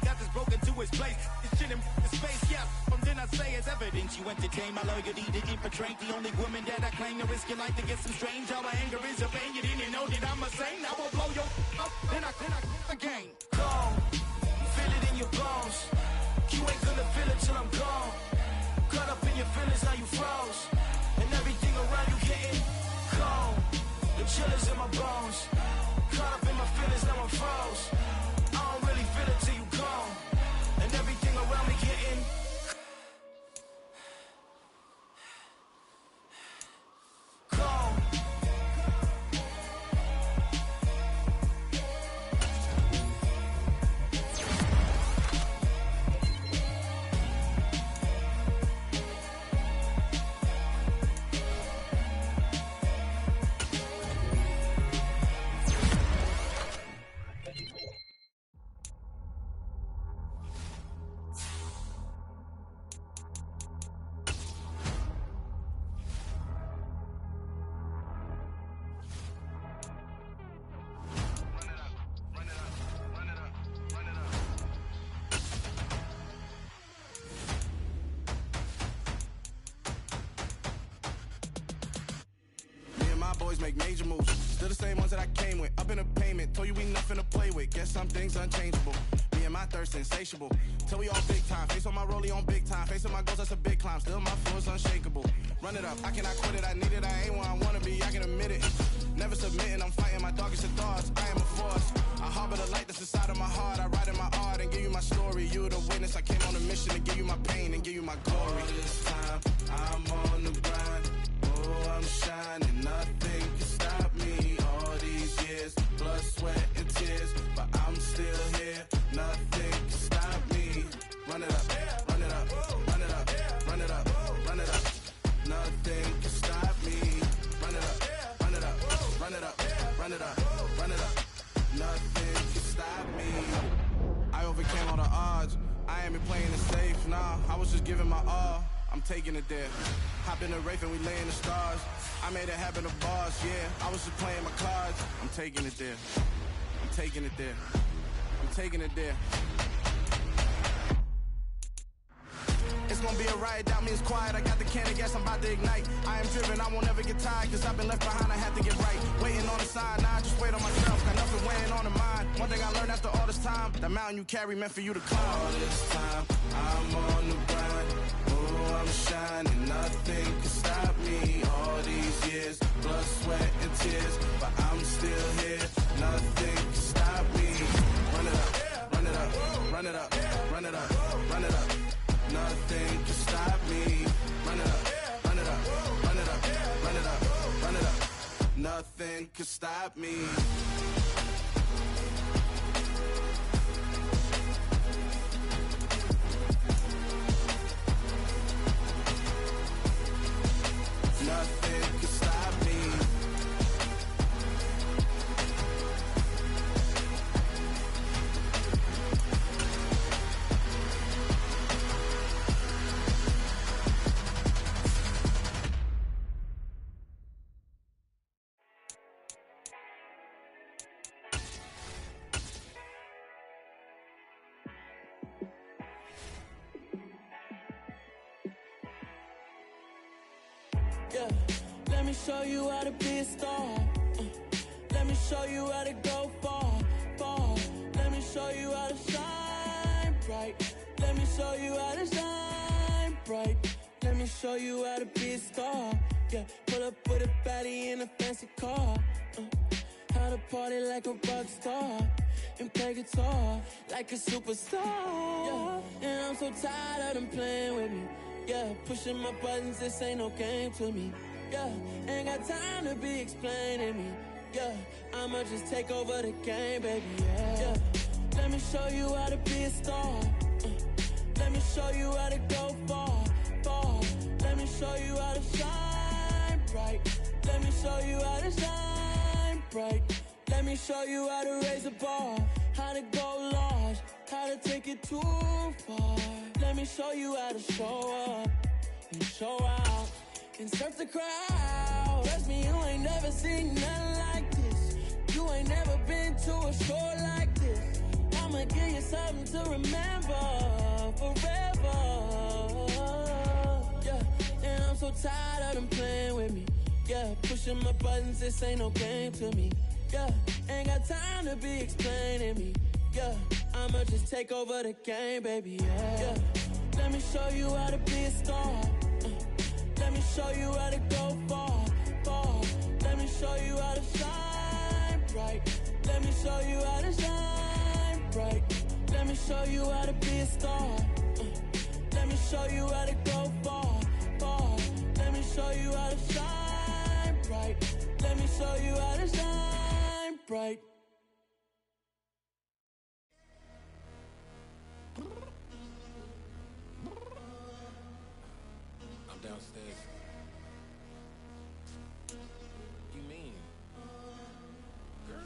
got this broken to his place. This shit in space, yeah. From then I say it's evidence you entertain my loyalty to infiltrate. The only woman that I claim to risk your life to get some strange. All my anger is a pain. You didn't know that I'm a saint. I will blow your up, then I again. Gone. Feel it in your bones. You ain't gonna feel it till I'm gone. Caught up in your feelings, now you froze. And everything around you getting cold. The chill is in my bones. Caught up in my feelings, now I'm froze. I don't really feel it till you gone. And everything around me getting cold. Boys make major moves, still the same ones that I came with. Up in a payment, told you we nothing to play with. Guess some things unchangeable. Me and my thirst insatiable. Till we all big time. Face on my rollie on big time. Face on my goals, that's a big climb. Still my flow is unshakable. Run it up, I cannot quit it. I need it, I ain't where I wanna be. I can admit it. Never submitting, I'm fighting my darkest of thoughts. I am a force. I harbor the light that's inside of my heart. I write in my art and give you my story. You the witness. I came on a mission to give you my pain and give you my glory. All this time, I'm on the grind. Oh, I'm shining, nothing can stop me. All these years, blood, sweat, and tears, but I'm still here. Nothing can stop me. Run it up, run it up, run it up, run it up, run it up. Nothing can stop me. Run it up, run it up, run it up, run it up, run it up. Nothing can stop me. I overcame all the odds. I ain't been playing it safe, nah. I was just giving my all. I'm taking it there. Hop in the Wraith and we lay in the stars. I made it happen to bars, yeah. I was just playing my cards. I'm taking it there. I'm taking it there. I'm taking it there. It's gonna be a riot, doubt me it's quiet. I got the can of gas, I'm about to ignite. I am driven, I won't ever get tired, cause I've been left behind, I had to get right. Waiting on the sign, now I just wait on myself. Got nothing weighing on the mind. One thing I learned after all this time, the mountain you carry meant for you to climb. All this time, I'm on the grind. Oh, I'm shining, nothing can stop me. All these years, blood, sweat, and tears, but I'm still here. Nothing can stop me. Run it up, run it up, run it up, run it up, run it up. Nothing can stop me. Run it up, run it up, run it up, run it up, run it up. Nothing can stop me. Nothing can stop me. Yeah, let me show you how to be a star. Let me show you how to go far, far. show you how to shine bright. Let me show you how to shine bright. Let me show you how to be a star. Yeah, pull up with a baddie in a fancy car. How to party like a rock star and play guitar like a superstar. Yeah, and I'm so tired of them playing with me. Yeah, pushing my buttons, this ain't no game to me. Yeah, ain't got time to be explaining me. Yeah, I'ma just take over the game, baby. Yeah, let me show you how to be a star. Let me show you how to go far, far. Let me show you how to shine bright. Let me show you how to shine bright. Let me show you how to raise the bar, how to go large, how to take it too far. Let me show you how to show up and show out and surf the crowd. Trust me, you ain't never seen nothing like this. You ain't never been to a show like this. I'ma give you something to remember forever. Yeah, and I'm so tired of them playing with me. Yeah, pushing my buttons, this ain't no game to me. Yeah, ain't got time to be explaining me. Yeah, I'ma just take over the game, baby. Yeah, let me show you how to be a star. Let me show you how to go far, far. Let me show you how to shine bright. Let me show you how to shine bright. Let me show you how to be a star. Let me show you how to go far, far. Let me show you how to shine bright. Let me show you how to shine bright. I'm downstairs. You mean? Girl,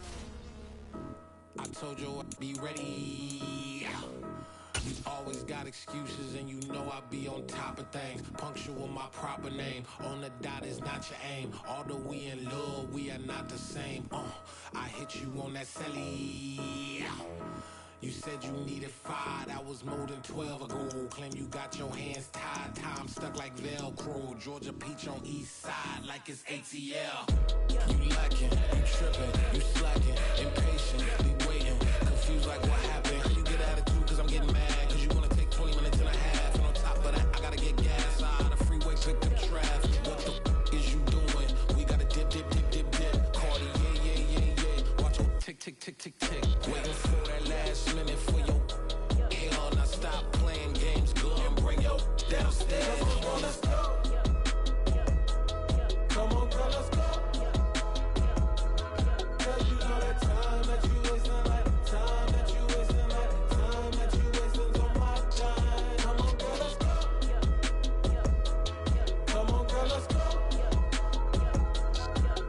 I told you I'd be ready. You always got excuses and you know I be on top of things. Punctual my proper name. On the dot is not your aim. Although we in love, we are not the same. I hit you on that celly. You said you needed 5, that was more than 12 ago. Claim you got your hands tied, time stuck like Velcro. Georgia peach on east side like it's ATL. You lacking, you tripping, you slacking, impatient, be waiting, confused like what happened. How you get attitude cause I'm getting mad, cause you wanna take 20 minutes and a half. And on top of that, I gotta get gas out of the freeway, pick up traffic. What the is you doing? We gotta dip, dip, dip, dip, dip. Cardi, yeah. Watch your tick, tick, tick, tick, tick. Waiting for that last minute for your hell. Now stop playing games, go and bring your downstairs. Come on, let's go. Come on, girl, let's go. Cause you know that time that you wasting, like time that you wasting, like time that you wasting's on my time. Come on, girl, let's go. Come on, girl, let's go.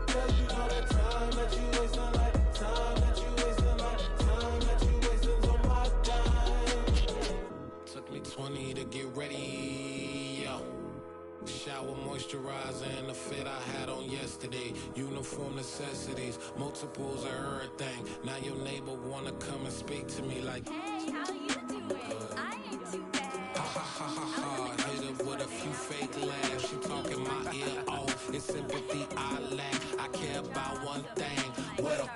Cause you know that time that you wasting, like time that you wasting, like time that you wasting's on my time. Took me 20 to get ready, yo. Shower, moisturizer, and the fit I had on yesterday. Uniform necessities, multiples of everything. Now your neighbor wanna come and speak to me like, hey, how you doing? I ain't too bad. ha ha ha ha ha. Hit her with a few fake laughs. She talking my ear off. It's sympathy I lack. I care about one thing. What up?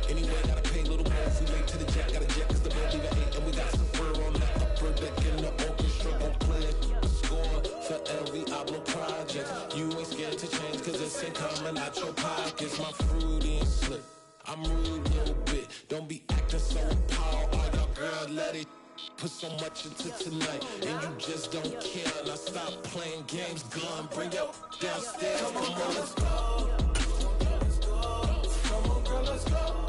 Anyway, gotta pay a little more if we late to the jet. Gotta jet cause the boat leave at 8. And we got some fur on the upper deck in the orchestra. Gon' play a score for every Ablo project. You ain't scared to change cause it's ain't coming out your pockets. My fruity and slip. I'm rude a little bit. Don't be acting so appalled. All y'all girl, let it put so much into tonight. And you just don't care. Now stop playing games, gun. Bring your downstairs. Come on, let's go. Come on, girl, let's go.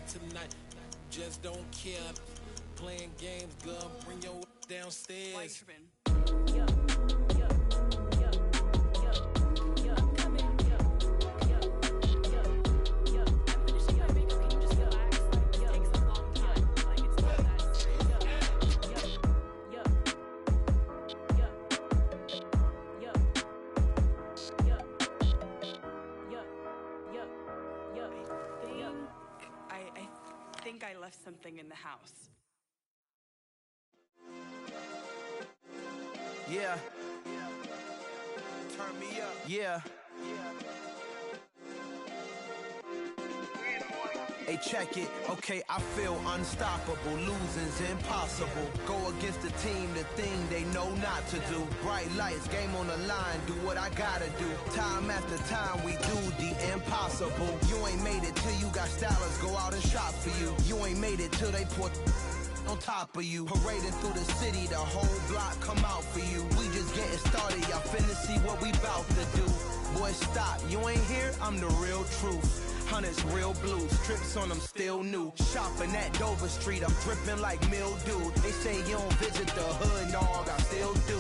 Tonight, just don't care. Playing games, girl, bring your downstairs. left something in the house. Yeah. Turn me up. Yeah. Hey, check it. Okay, I feel unstoppable. Losing's impossible. Go against the team, the thing they know not to do. Bright lights, game on the line, do what I gotta do. Time after time, we do the impossible. You ain't made it till you got stylers go out and shop for you. You ain't made it till they put on top of you. Parading through the city, the whole block come out for you. We just getting started, y'all finna see what we bout to do. Boy, stop, you ain't here, I'm the real truth. Hunters, real blue, strips on them still new. Shopping at Dover Street, I'm dripping like mildew. They say you don't visit the hood, dog, I still do.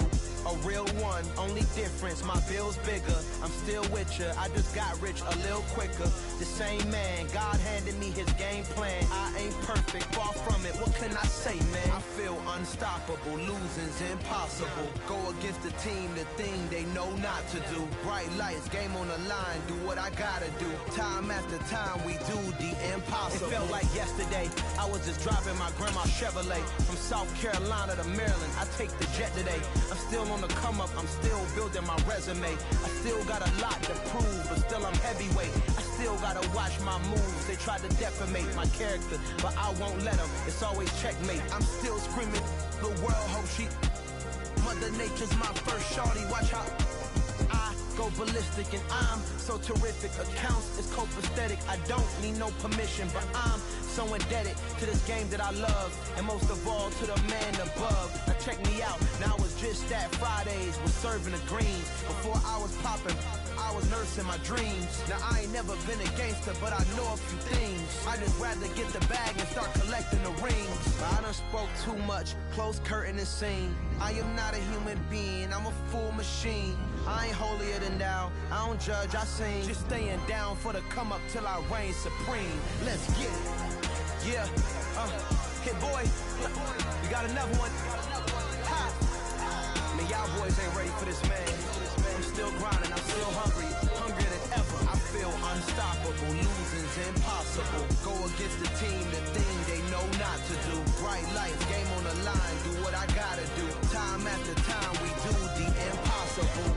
A real one, only difference, my bill's bigger. I'm still with ya, I just got rich a little quicker. The same man, God handed me his game plan. I ain't perfect, far from it, what can I say, man? I feel unstoppable, losing's impossible. Go against the team, the thing they know not to do. Bright lights, game on the line, do what I gotta do. Time after time, we do the impossible. It felt like yesterday, I was just driving my grandma's Chevrolet. From South Carolina to Maryland, I take the jet today. I'm still on the come up, I'm still building my resume. I still got a lot to prove, but still I'm heavyweight. I still gotta watch my moves. They tried to defamate my character, but I won't let them. It's always checkmate. I'm still screaming, the world hope she. Mother Nature's my first shorty, watch how I go ballistic, and I'm so terrific. Accounts is copacetic, I don't need no permission, but I'm so indebted to this game that I love, and most of all to the man above. Now check me out, now it's just that Fridays was serving the greens. Before I was popping, I was nursing my dreams. Now I ain't never been a gangster, but I know a few things. I just rather get the bag and start collecting the rings. But I done spoke too much, close curtain and scene. I am not a human being, I'm a full machine. I ain't holier than thou, I don't judge, I sing. Just staying down for the come up till I reign supreme. Let's get it. Yeah, hey boy, you got another one. Ha. Man, y'all boys ain't ready for this, man. I'm still grinding, I'm still hungry, hungrier than ever. I feel unstoppable, losing's impossible. Go against the team, the thing they know not to do. Bright lights, game on the line, do what I gotta do. Time after time, we do the impossible.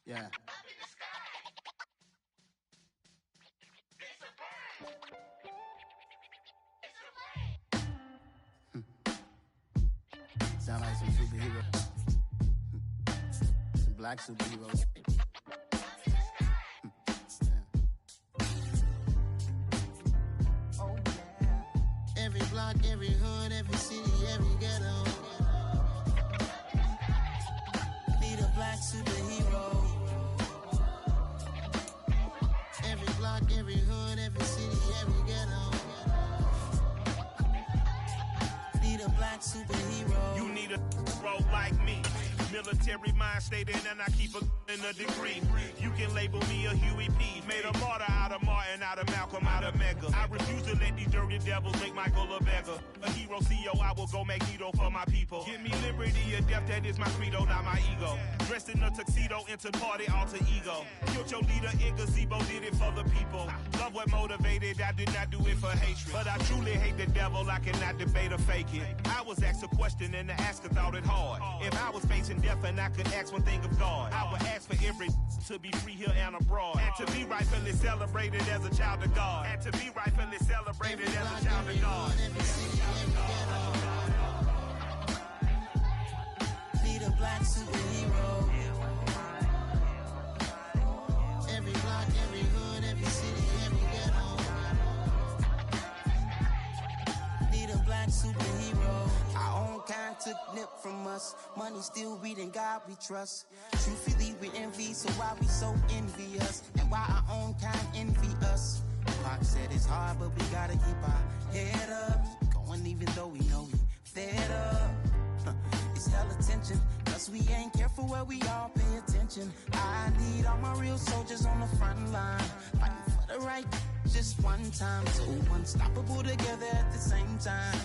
Yeah. Sound like some superheroes. Some black superheroes. Oh yeah. Every block, every hood, every city, every ghetto. Need a black superhero. Every block, every hood, every city, every ghetto. Need a black superhero. You need a role like me. Military mind stated, and I keep a in a degree. You can label me a Huey P. Made a martyr out of Martin, out of Malcolm, out of Mega. I refuse to let these dirty devils make Michael a beggar. A hero CEO, I will go Magneto for my people. Give me liberty or death, that is my credo, not my ego. Dressed in a tuxedo, into party, alter ego. Killed your leader in gazebo, did it for the people. Love what motivated, I did not do it for hatred. But I truly hate the devil, I cannot debate or fake it. I was asked a question and the asker thought it hard. If I was facing death and I could ask one thing of God, I would ask for every to be free here and abroad, and to be rightfully celebrated as a child of God, and to be rightfully celebrated as a child of God. Need a black superhero. Every block, every hood, every city, every ghetto. Need a black superhero. Our own kind took nip from us. Money still reading God we trust. Truthfully we envy, so why we so envious? And why our own kind envy us? Pac said it's hard, but we gotta keep our head up. Going even though we know we fed up. It's hella tension, Cause we ain't careful where we all pay attention. I need all my real soldiers on the front line, fighting for the right just one time. So unstoppable together at the same time,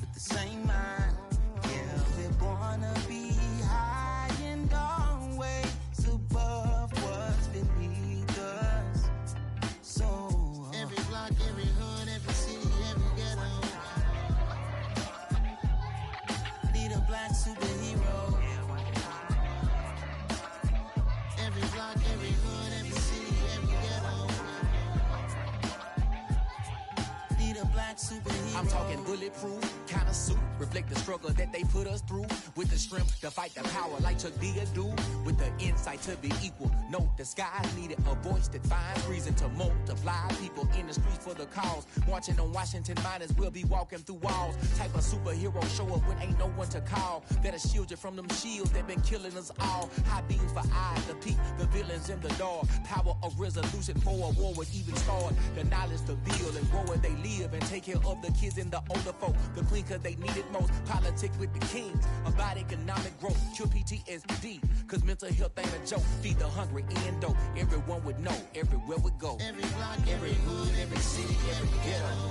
with the same mind. Yeah, we're born to be high and always above what's beneath us. So every block, every hood, every city, every ghetto need a black superhero. Every block, every hood, every city, every ghetto need a black superhero. I'm talking bulletproof kind of suit, reflect the struggle that they put us through, with the strength to fight the power like Chuck D do, with the insight to be equal. No disguise needed, a voice that finds reason to multiply. People in the streets for the cause, marching on Washington miners will be walking through walls. Type of superhero show up when ain't no one to call, that'll shield you from them shields that been killing us all. High beams for eyes to peek the villains in the dark. Power of resolution for a war would even start. The knowledge to build and grow where they live and take care of the kids and the older folk. The clean cause they need it most. Politics with the kings about economic growth. Cure PTSD cause mental health ain't a joke. Feed the hungry and dope. Everyone would know everywhere we go. Every block, every hood, every city, every ghetto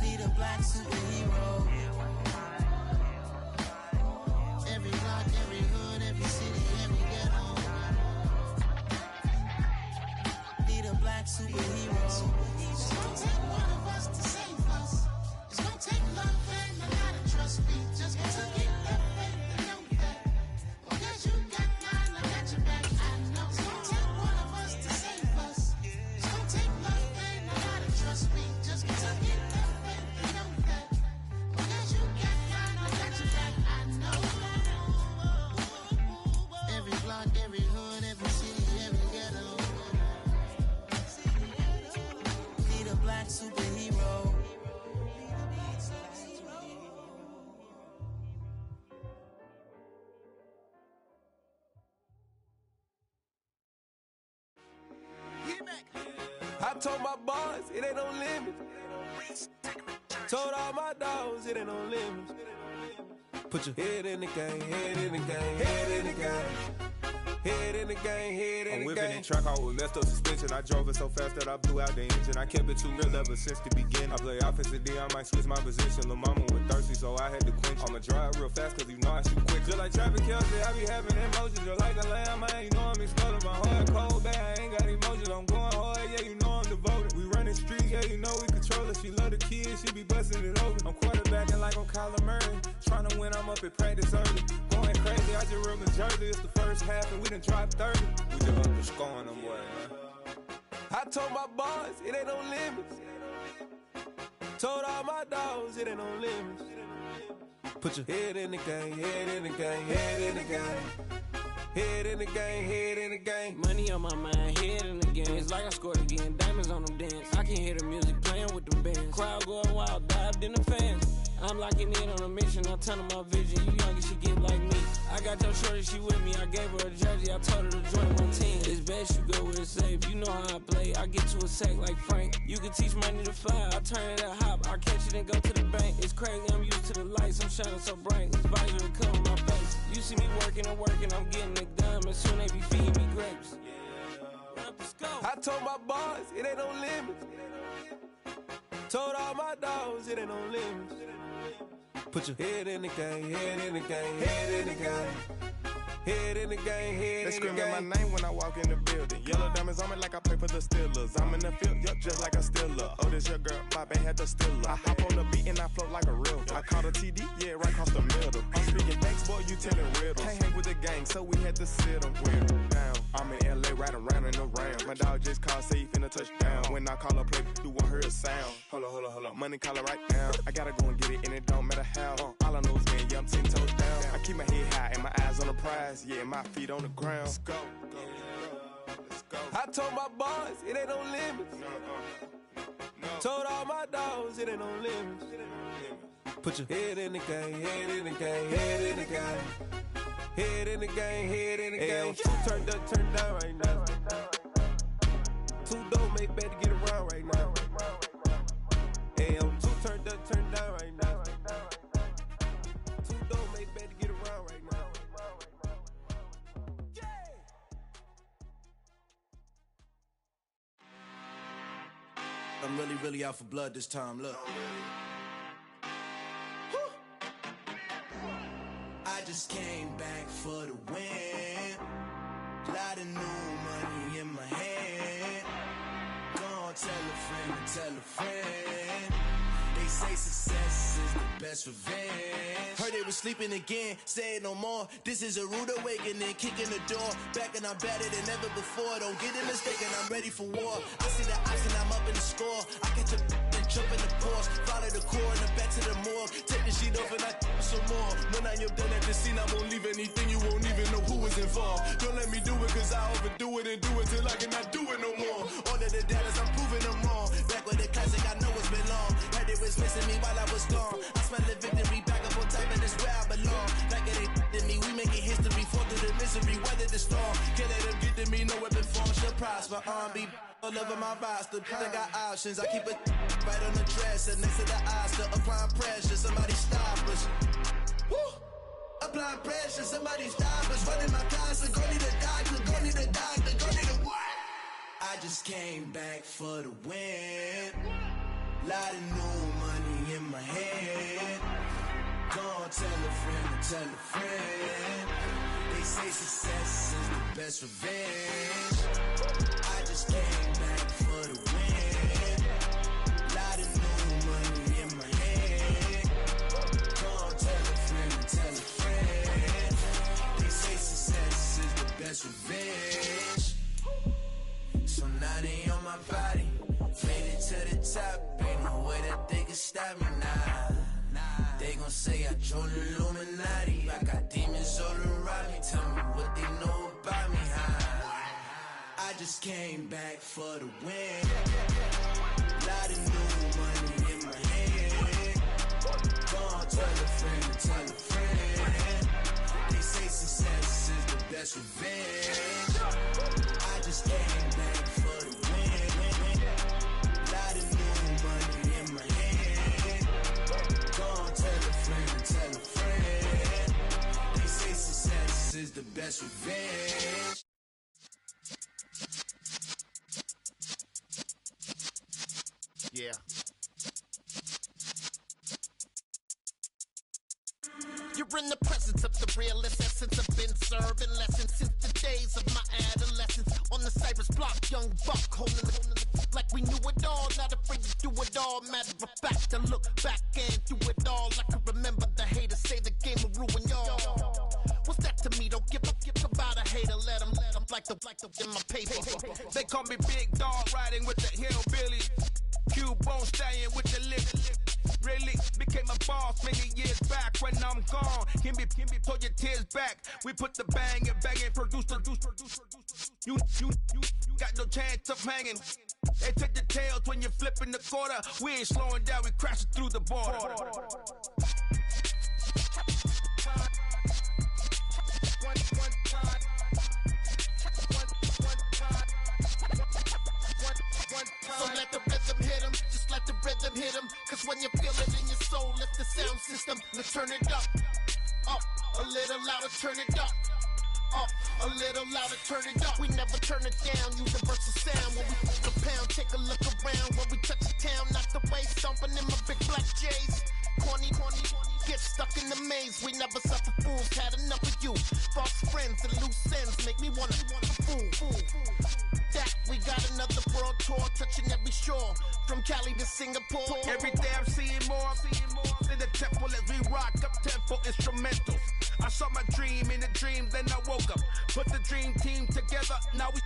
need a black superhero. Every block, every hood, every city, every ghetto need a black superhero. It's gonna take one of us to save us. It's gonna take love and a lot of trust. We just got to get that faith and know that. Because you got mine, I got your back. I know it's gonna take one of us to save us. It's gonna take love and a lot of trust. We just got to get that faith and know that. Because you got mine, I got your back. I know. Every block, every hood, every city, every ghetto need a black superhero. I told my boys it ain't no limits. Told all my dogs it ain't no limits. Put your head in the game, head in the game, head in the game. Head in the game, head in the game. I'm whipping the track out with messed up suspension. I drove it so fast that I blew out the engine. I kept it too real ever since the beginning. I play offensive D, I might switch my position. Lil' mama was thirsty, so I had to quench. I'ma drive real fast, cause you know I shoot quick. Just like traffic Kelsey, I be having emotions. Just like a lamb, man, you know I'm exploding. My heart cold, bad, I ain't got emotions. I'm going hard, yeah, you know I'm devoted. We running streets, yeah, you know we control it. She love the kids, she be busting it over. I'm quarterbacking like I'm Kyler Murray. Trying to win, I'm up at practice early. Going crazy, I just rub in Jersey. It's the first half and we done dropped 30. We just underscoring them, boy, man. I told my boys it ain't no limits. Told all my dogs it ain't no limits. Put your head in the game, head in the game, head in the game. Head in the game, head in the game. Money on my mind, head in the game. It's like I scored again, diamonds on them dance. I can hear the music playing with them bands. Crowd going wild, dived in the fans. I'm locking in on a mission, I turn my vision. You young, she get like me. I got your shorty, she with me. I gave her a jersey, I told her to join my team. It's best you go where it's safe. You know how I play, I get to a sack like Frank. You can teach money to fly, I turn it at hop. I catch it and go to the bank. It's crazy, I'm used to the lights, I'm shining so bright. This visor will cover my face. You see me working and working, I'm getting it done. And soon they be feeding me grapes. I told my boys it ain't no limits. Told all my dogs it ain't no limits. Put your head in the game, head in the game, head in the game. Head in the game, head in the game. They screaming my name when I walk in the building. Yellow diamonds on me like I play for the Steelers. I'm in the field, yup, just like a Steeler. Oh, this your girl, my band had the Steeler. I hop on the beat and I float like a real. I caught a TD, yeah, right across the middle. I'm speaking thanks, boy, you telling riddles. Can't hang with the gang, so we had to sit them down. I'm in LA, riding around in the round. My dog just called, say he finna touch down. When I call a play, you won't hear a sound. Hold on, money caller right now. I gotta go and get it, and it don't matter how. All I know is man, yeah, I'm 10 toes down. I keep my head high and my eyes on the prize. Yeah, my feet on the ground. Let's go. Let's go. I told my boys it ain't no limits. No. Told all my dogs it ain't no limits. Put your head in the game, head in the game, head in the game. Head in the game, head in the game. Two turned up, turned down right now. Two dope make better get around right now. Hey, two turned up, turned down right now. I'm really, really out for blood this time, look. I just came back for the win. Lot of new money in my hand. Gonna tell a friend and tell a friend. They say success is the best revenge. Heard they was sleeping again, say it no more. This is a rude awakening, kicking the door. Back and I'm better than ever before. Don't get it mistaken, I'm ready for war. I see the option, I'm up in the score. I catch a and jump in the Porsche. Follow the core and the back to the morgue. Take the sheet off and I some more. When I am done at the scene, I won't leave anything. You won't even know who was involved. Don't let me do it, cause I overdo it and do it till I cannot do it no more. All of the doubters, I'm proving them wrong. Back with the classic, I know it's been long. Heard it was missing me while I was gone. I smell the victory back up on top, and it's where I belong. Like it ain't to me, we making history. Fall through the misery, weather the storm. Can't let them get to me, no weapon form should prosper. Be all over my roster. I got options, I keep it right on the dresser. Next to the Oscar, applying pressure. Somebody stop us. Woo! Applying pressure, somebody stop us. Running my closet, go need a doctor, go need a doctor, go need a what? I just came back for the win. Lot of new money in my hand. Gonna tell a friend and tell a friend. They say success is the best revenge. I just came back for the win. Lot of new money in my hand. Gonna tell a friend and tell a friend. They say success is the best revenge. So now they on my body. Made it to the top, ain't no way that they can stop me now. They gon' say I joined the Illuminati. I got demons all around me. Tell me what they know about me, huh? I just came back for the win. Lot of new money in my hand. Gonna tell a friend and tell a friend. They say success is the best revenge. I just came back for the win. Lot of new money in my hand. Gonna tell a friend and tell a friend. They say success is the best revenge. Yeah. You're in the presence of the realest essence. I've been serving lessons since the days of my adolescence. On the Cypress block, young buck holding it like we knew it all. Not afraid to do it all. Matter of fact, I look back and do it all. I can remember the haters say the game will ruin y'all. What's that to me? Don't give about a hater. Let them like the in my paper. They call me Big Dog, riding with the hillbillies. Q-Bone stallion with the lip. Really became a boss many years back. When I'm gone, can be pull your tears back. We put the bang and produce. You got no chance of hanging. They take the tails when you're flipping the quarter. We ain't slowing down, we crashing through the border. So let the rhythm hit him, just let the rhythm hit him. Cause when you feel it in your soul, lift the sound system. Let's turn it up, a little louder, turn it up. A little louder, turn it up. We never turn it down, universal sound. When we hit the pound, take a look around. When we touch the town, not the way, stomping in my big black J's. Corny, get stuck in the maze. We never suffer fools, had enough of you. False friends and loose ends make me wanna fool. That we got another world tour, touching every shore, from Cali to Singapore. Every day I'm seeing more in the temple as we rock up tempo instrumentals. I saw my dream in a dream, then I woke up. Put the dream team together, now we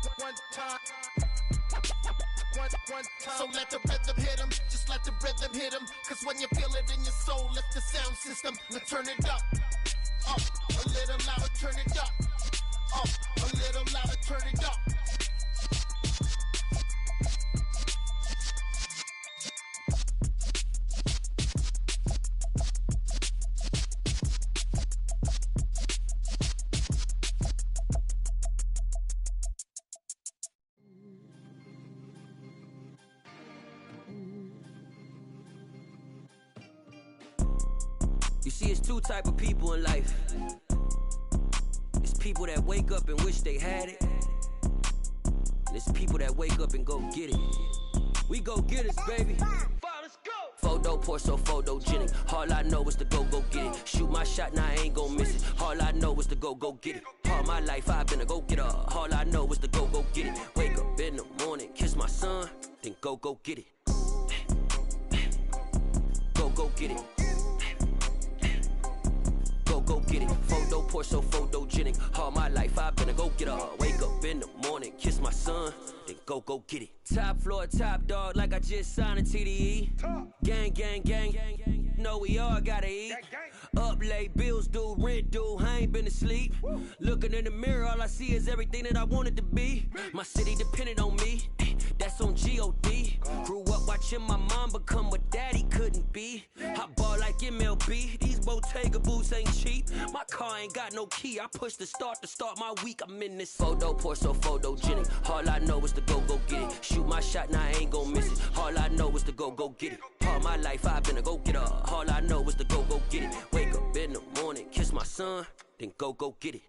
one time. So let the rhythm hit him, just let the rhythm hit him. Cause when you feel it in your soul, lift the sound system. Let's turn it up, a little louder, turn it up, a little louder, turn it up. You see, it's two type of people in life. It's people that wake up and wish they had it. It's people that wake up and go get it. We go get it, baby. Photo poor, so photogenic. All I know is to go get it. Shoot my shot, now I ain't gon' miss it. All I know is to go get it. All my life I've been a go-getter. All I know is to go get it. Wake up in the morning, kiss my son, then go get it. Go get it. Go get it. Photo poor, so photogenic. All my life I've been a go-getter. Wake up in the morning, kiss my son, then go get it. Top floor, top dog, like I just signed a TDE. Gang. Know we all gotta eat. Up late, bills due, rent due, I ain't been asleep. Looking in the mirror, all I see is everything that I wanted to be. My city depended on me, that's on G.O.D. Grew up watching my mom become what daddy couldn't be. I ball like MLB, these Bottega boots ain't cheap. My car ain't got no key, I push the start to start my week. I'm in this photo poor, so photogenic. All I know is to go get it. Shoot my shot, now I ain't gon' miss it. All I know is to go get it. All my life I've been a go-getter. All I know is to go get it. Wake up in the morning, kiss my son, then go get it.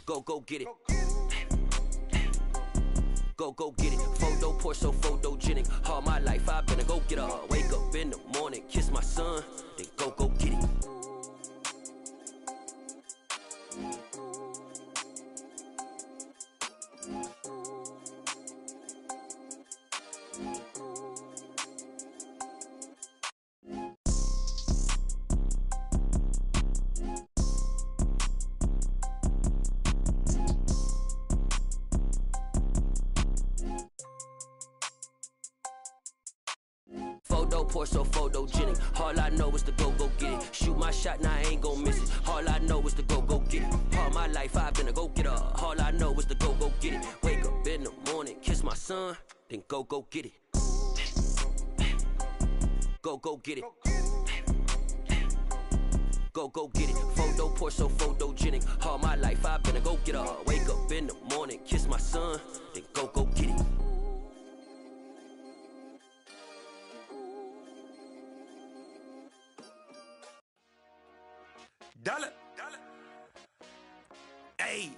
Go get it. Go get it. Photo poor, so photogenic. All my life I've been a go-getter. Wake up in the morning, kiss my son, then go get it. Photo poor, so photogenic. All I know is to go get it. Shoot my shot, now I ain't gon' miss it. All I know is to go get it. All my life I've been a go-getter. All I know is to go get it. Wake up in the morning, kiss my son, then go get it. Go get it. Go get it. Photo poor, so photogenic. All my life I've been a go-getter. Wake up in the morning, kiss my son, then go get it. Dollar. Hey.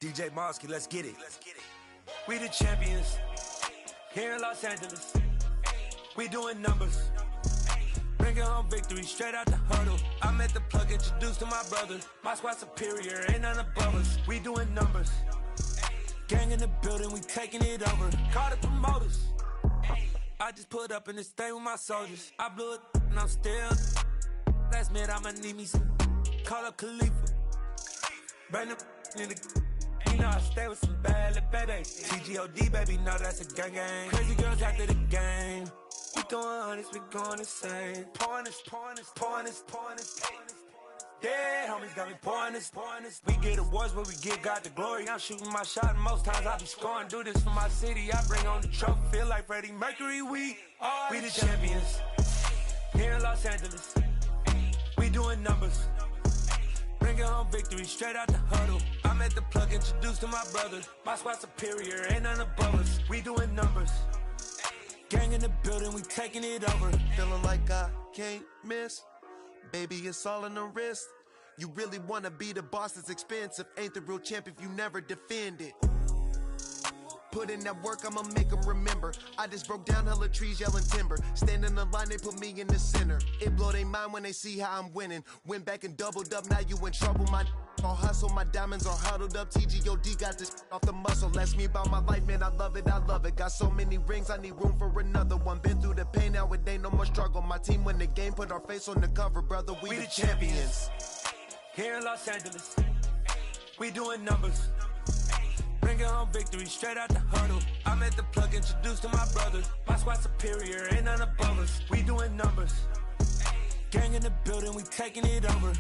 DJ Mosky, let's get it. We the champions. Here in Los Angeles. We doing numbers. Bringing home victory straight out the huddle. I met the plug, introduced to my brother. My squad superior, ain't none above us. We doing numbers. Gang in the building, we taking it over. Call the promoters. I just put up in this thing with my soldiers. I blew it and I'm still. Last minute I'ma need me some. Call up Khalifa. Bring the in the. You know I stay with some bad little baby. TGOD baby, know that's a gang. Crazy girls after the game. We doing honest, we going insane. Pouring this. Yeah, homies got me pouring this. We get awards, but we give God the glory. I'm shooting my shot, and most times I be scoring. Do this for my city, I bring on the trophy. Feel like Freddie Mercury, we the champions. Here in Los Angeles, we doing numbers. Bringing home victory straight out the huddle. I met the plug, introduced to my brother. My squad superior, ain't none above us. We doing numbers. Gang in the building, we taking it over. Feeling like I can't miss. Baby, it's all in the wrist. You really wanna be the boss, it's expensive. Ain't the real champ if you never defend it. Put in that work, I'ma make them remember. I just broke down hella trees, yelling timber. Stand in the line, they put me in the center. It blow their mind when they see how I'm winning. Went back and doubled up, now you in trouble. My all hustle, my diamonds are huddled up. TGOD got this off the muscle. Ask me about my life, man, I love it. Got so many rings, I need room for another one. Been through the pain, now it ain't no more struggle. My team win the game, put our face on the cover, brother. We the champions. Here in Los Angeles, we doing numbers. Bringing home victory straight out the huddle. I met the plug, introduced to my brother. My squad superior, ain't none above us. We doing numbers. Gang in the building, we taking it over.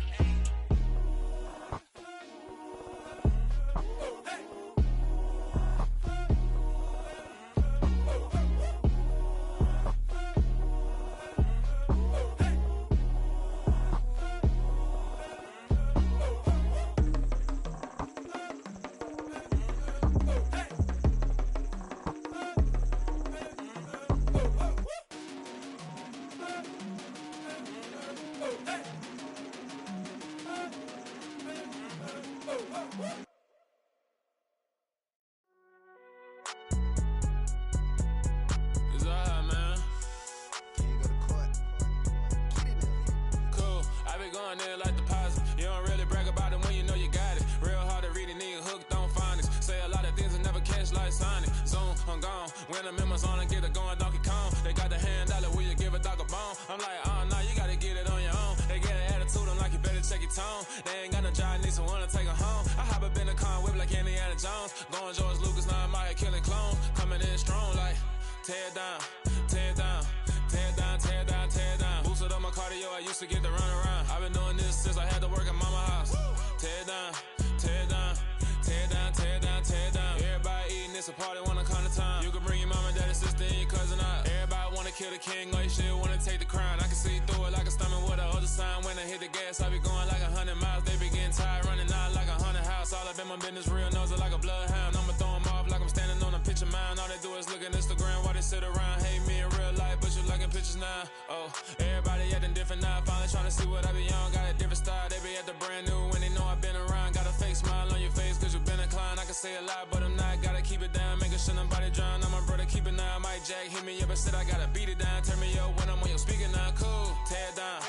fun, then like deposit. You don't really brag about it when you know you got it. Real hard to read a nigga hooked on phonics. Say a lot of things and never catch like Sonic. Zoom, I'm gone. When the members on and get it going Donkey Kong. They got the hand dollar, will you give a dog a bone? I'm like, oh no, you gotta get it on your own. They get an attitude, I'm like, you better check your tone. They ain't got no job, need someone to take her home. I hop up in the car, whip like Indiana Jones. Going George Lucas, now I'm out here killing clones. Coming in strong like, tear down, tear down, tear down, tear down, tear down. Boosted up my cardio, I used to get to run around. I've been doing this since I had to work at mama house. Tear down, tear down, tear down, tear down, tear down. Everybody eating, it's a party, wanna come to time. You can bring your mama, daddy, sister, and your cousin out. Everybody wanna kill the king, or you shit wanna take the crown. I can see through it like a stomach with a other sign. When I hit the gas, I be going like 100 miles. They be getting tired, running out like 100 house. All up in my business, real nose it like a bloodhound. I'ma throw them off like I'm standing on a picture mound. All they do is look at Instagram while they sit around. Hate me in real life, but you liking pictures now. Oh, everybody acting different now. Finally trying to see what I be on. Got a different style, they be at the brand new when they know I've been around. Got a fake smile on your face, cause you been inclined. I can say a lot, but I'm not. Gotta keep it down, making sure nobody drown. I'm my brother, keep it now. Mike Jack hit me up and said I gotta beat it down. Turn me up when I'm on your speaker now. Cool, tear down,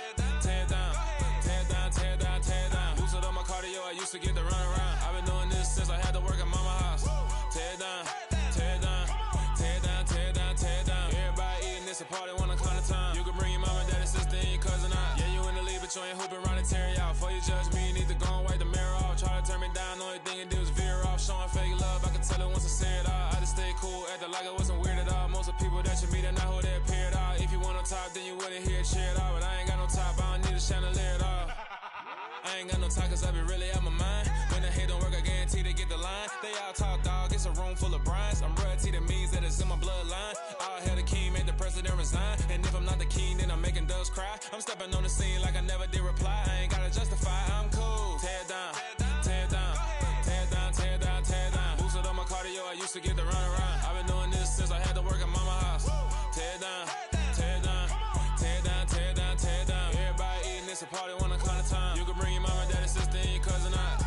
tear down, tear down, tear down, tear down. Boosted up my cardio, I used to get to run around. I've been doing this since I had to work at mama house. Tear down, tear down, tear down, tear down, tear down. Everybody eating, it's a party, wanna come to time. You can bring your mama, daddy, sister, and your cousin out. Yeah, you in the lead, but you ain't hooping around and tear you out. Before you judge me, you need to go and wipe the mirror off. Try to turn me down, only thing it do is veer off. Showing fake love, I can tell it once I say it all. I just stay cool, acting like I wasn't weird at all. Most of the people that you meet are not who they appear at all. If you want on top, then you wouldn't hear it cheer at all. But I ain't got no top, I don't need a chandelier at all. I ain't got no talk, cause I be really out my mind. When the hate don't work, I guarantee they get the line. They all talk, dog, it's a room full of brinds. I'm royalty, that means that it's in my bloodline. All hell the king, made the president resign. And if I'm not the king, then I'm making doves cry. I'm stepping on the scene like I never did reply. I ain't gotta justify, I'm cool. Tear down, tear down, tear down, tear down, tear down. Boosted up my cardio, I used to get to run around. I've been doing this since I had to work at mama house. Tear down, tear down, tear down, tear down, tear down. Everybody eating, it's a party, wanna come to time. You can bring your mama, daddy, sister, and your cousin out.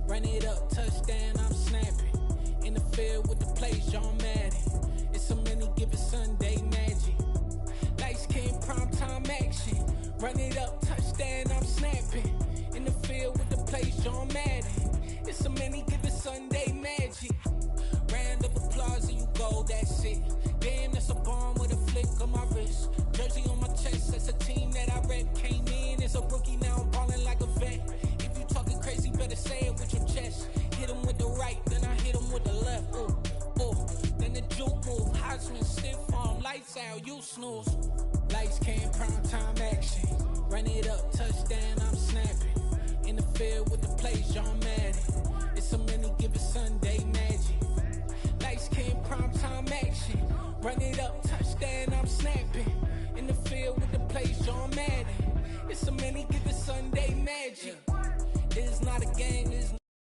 Run it up, touchdown, I'm snapping. In the field with the plays, John Madden. It's so many given Sunday magic. Lights came prime time action. Run it up, touchdown, I'm snapping. In the field with the plays, John Madden. It's so many given Sunday magic. Round of applause and you go, that's it. Damn, that's a bomb with a flick on my wrist. Jersey on my chest, that's a team that I rep. Came in as a rookie, now I'm balling like a vet. If you talking crazy, better say it with your chest. Hit him with the right, then I hit him with the left. Ooh, ooh. Then the juke move, Heisman, stiff arm, lights out, you snooze. Lights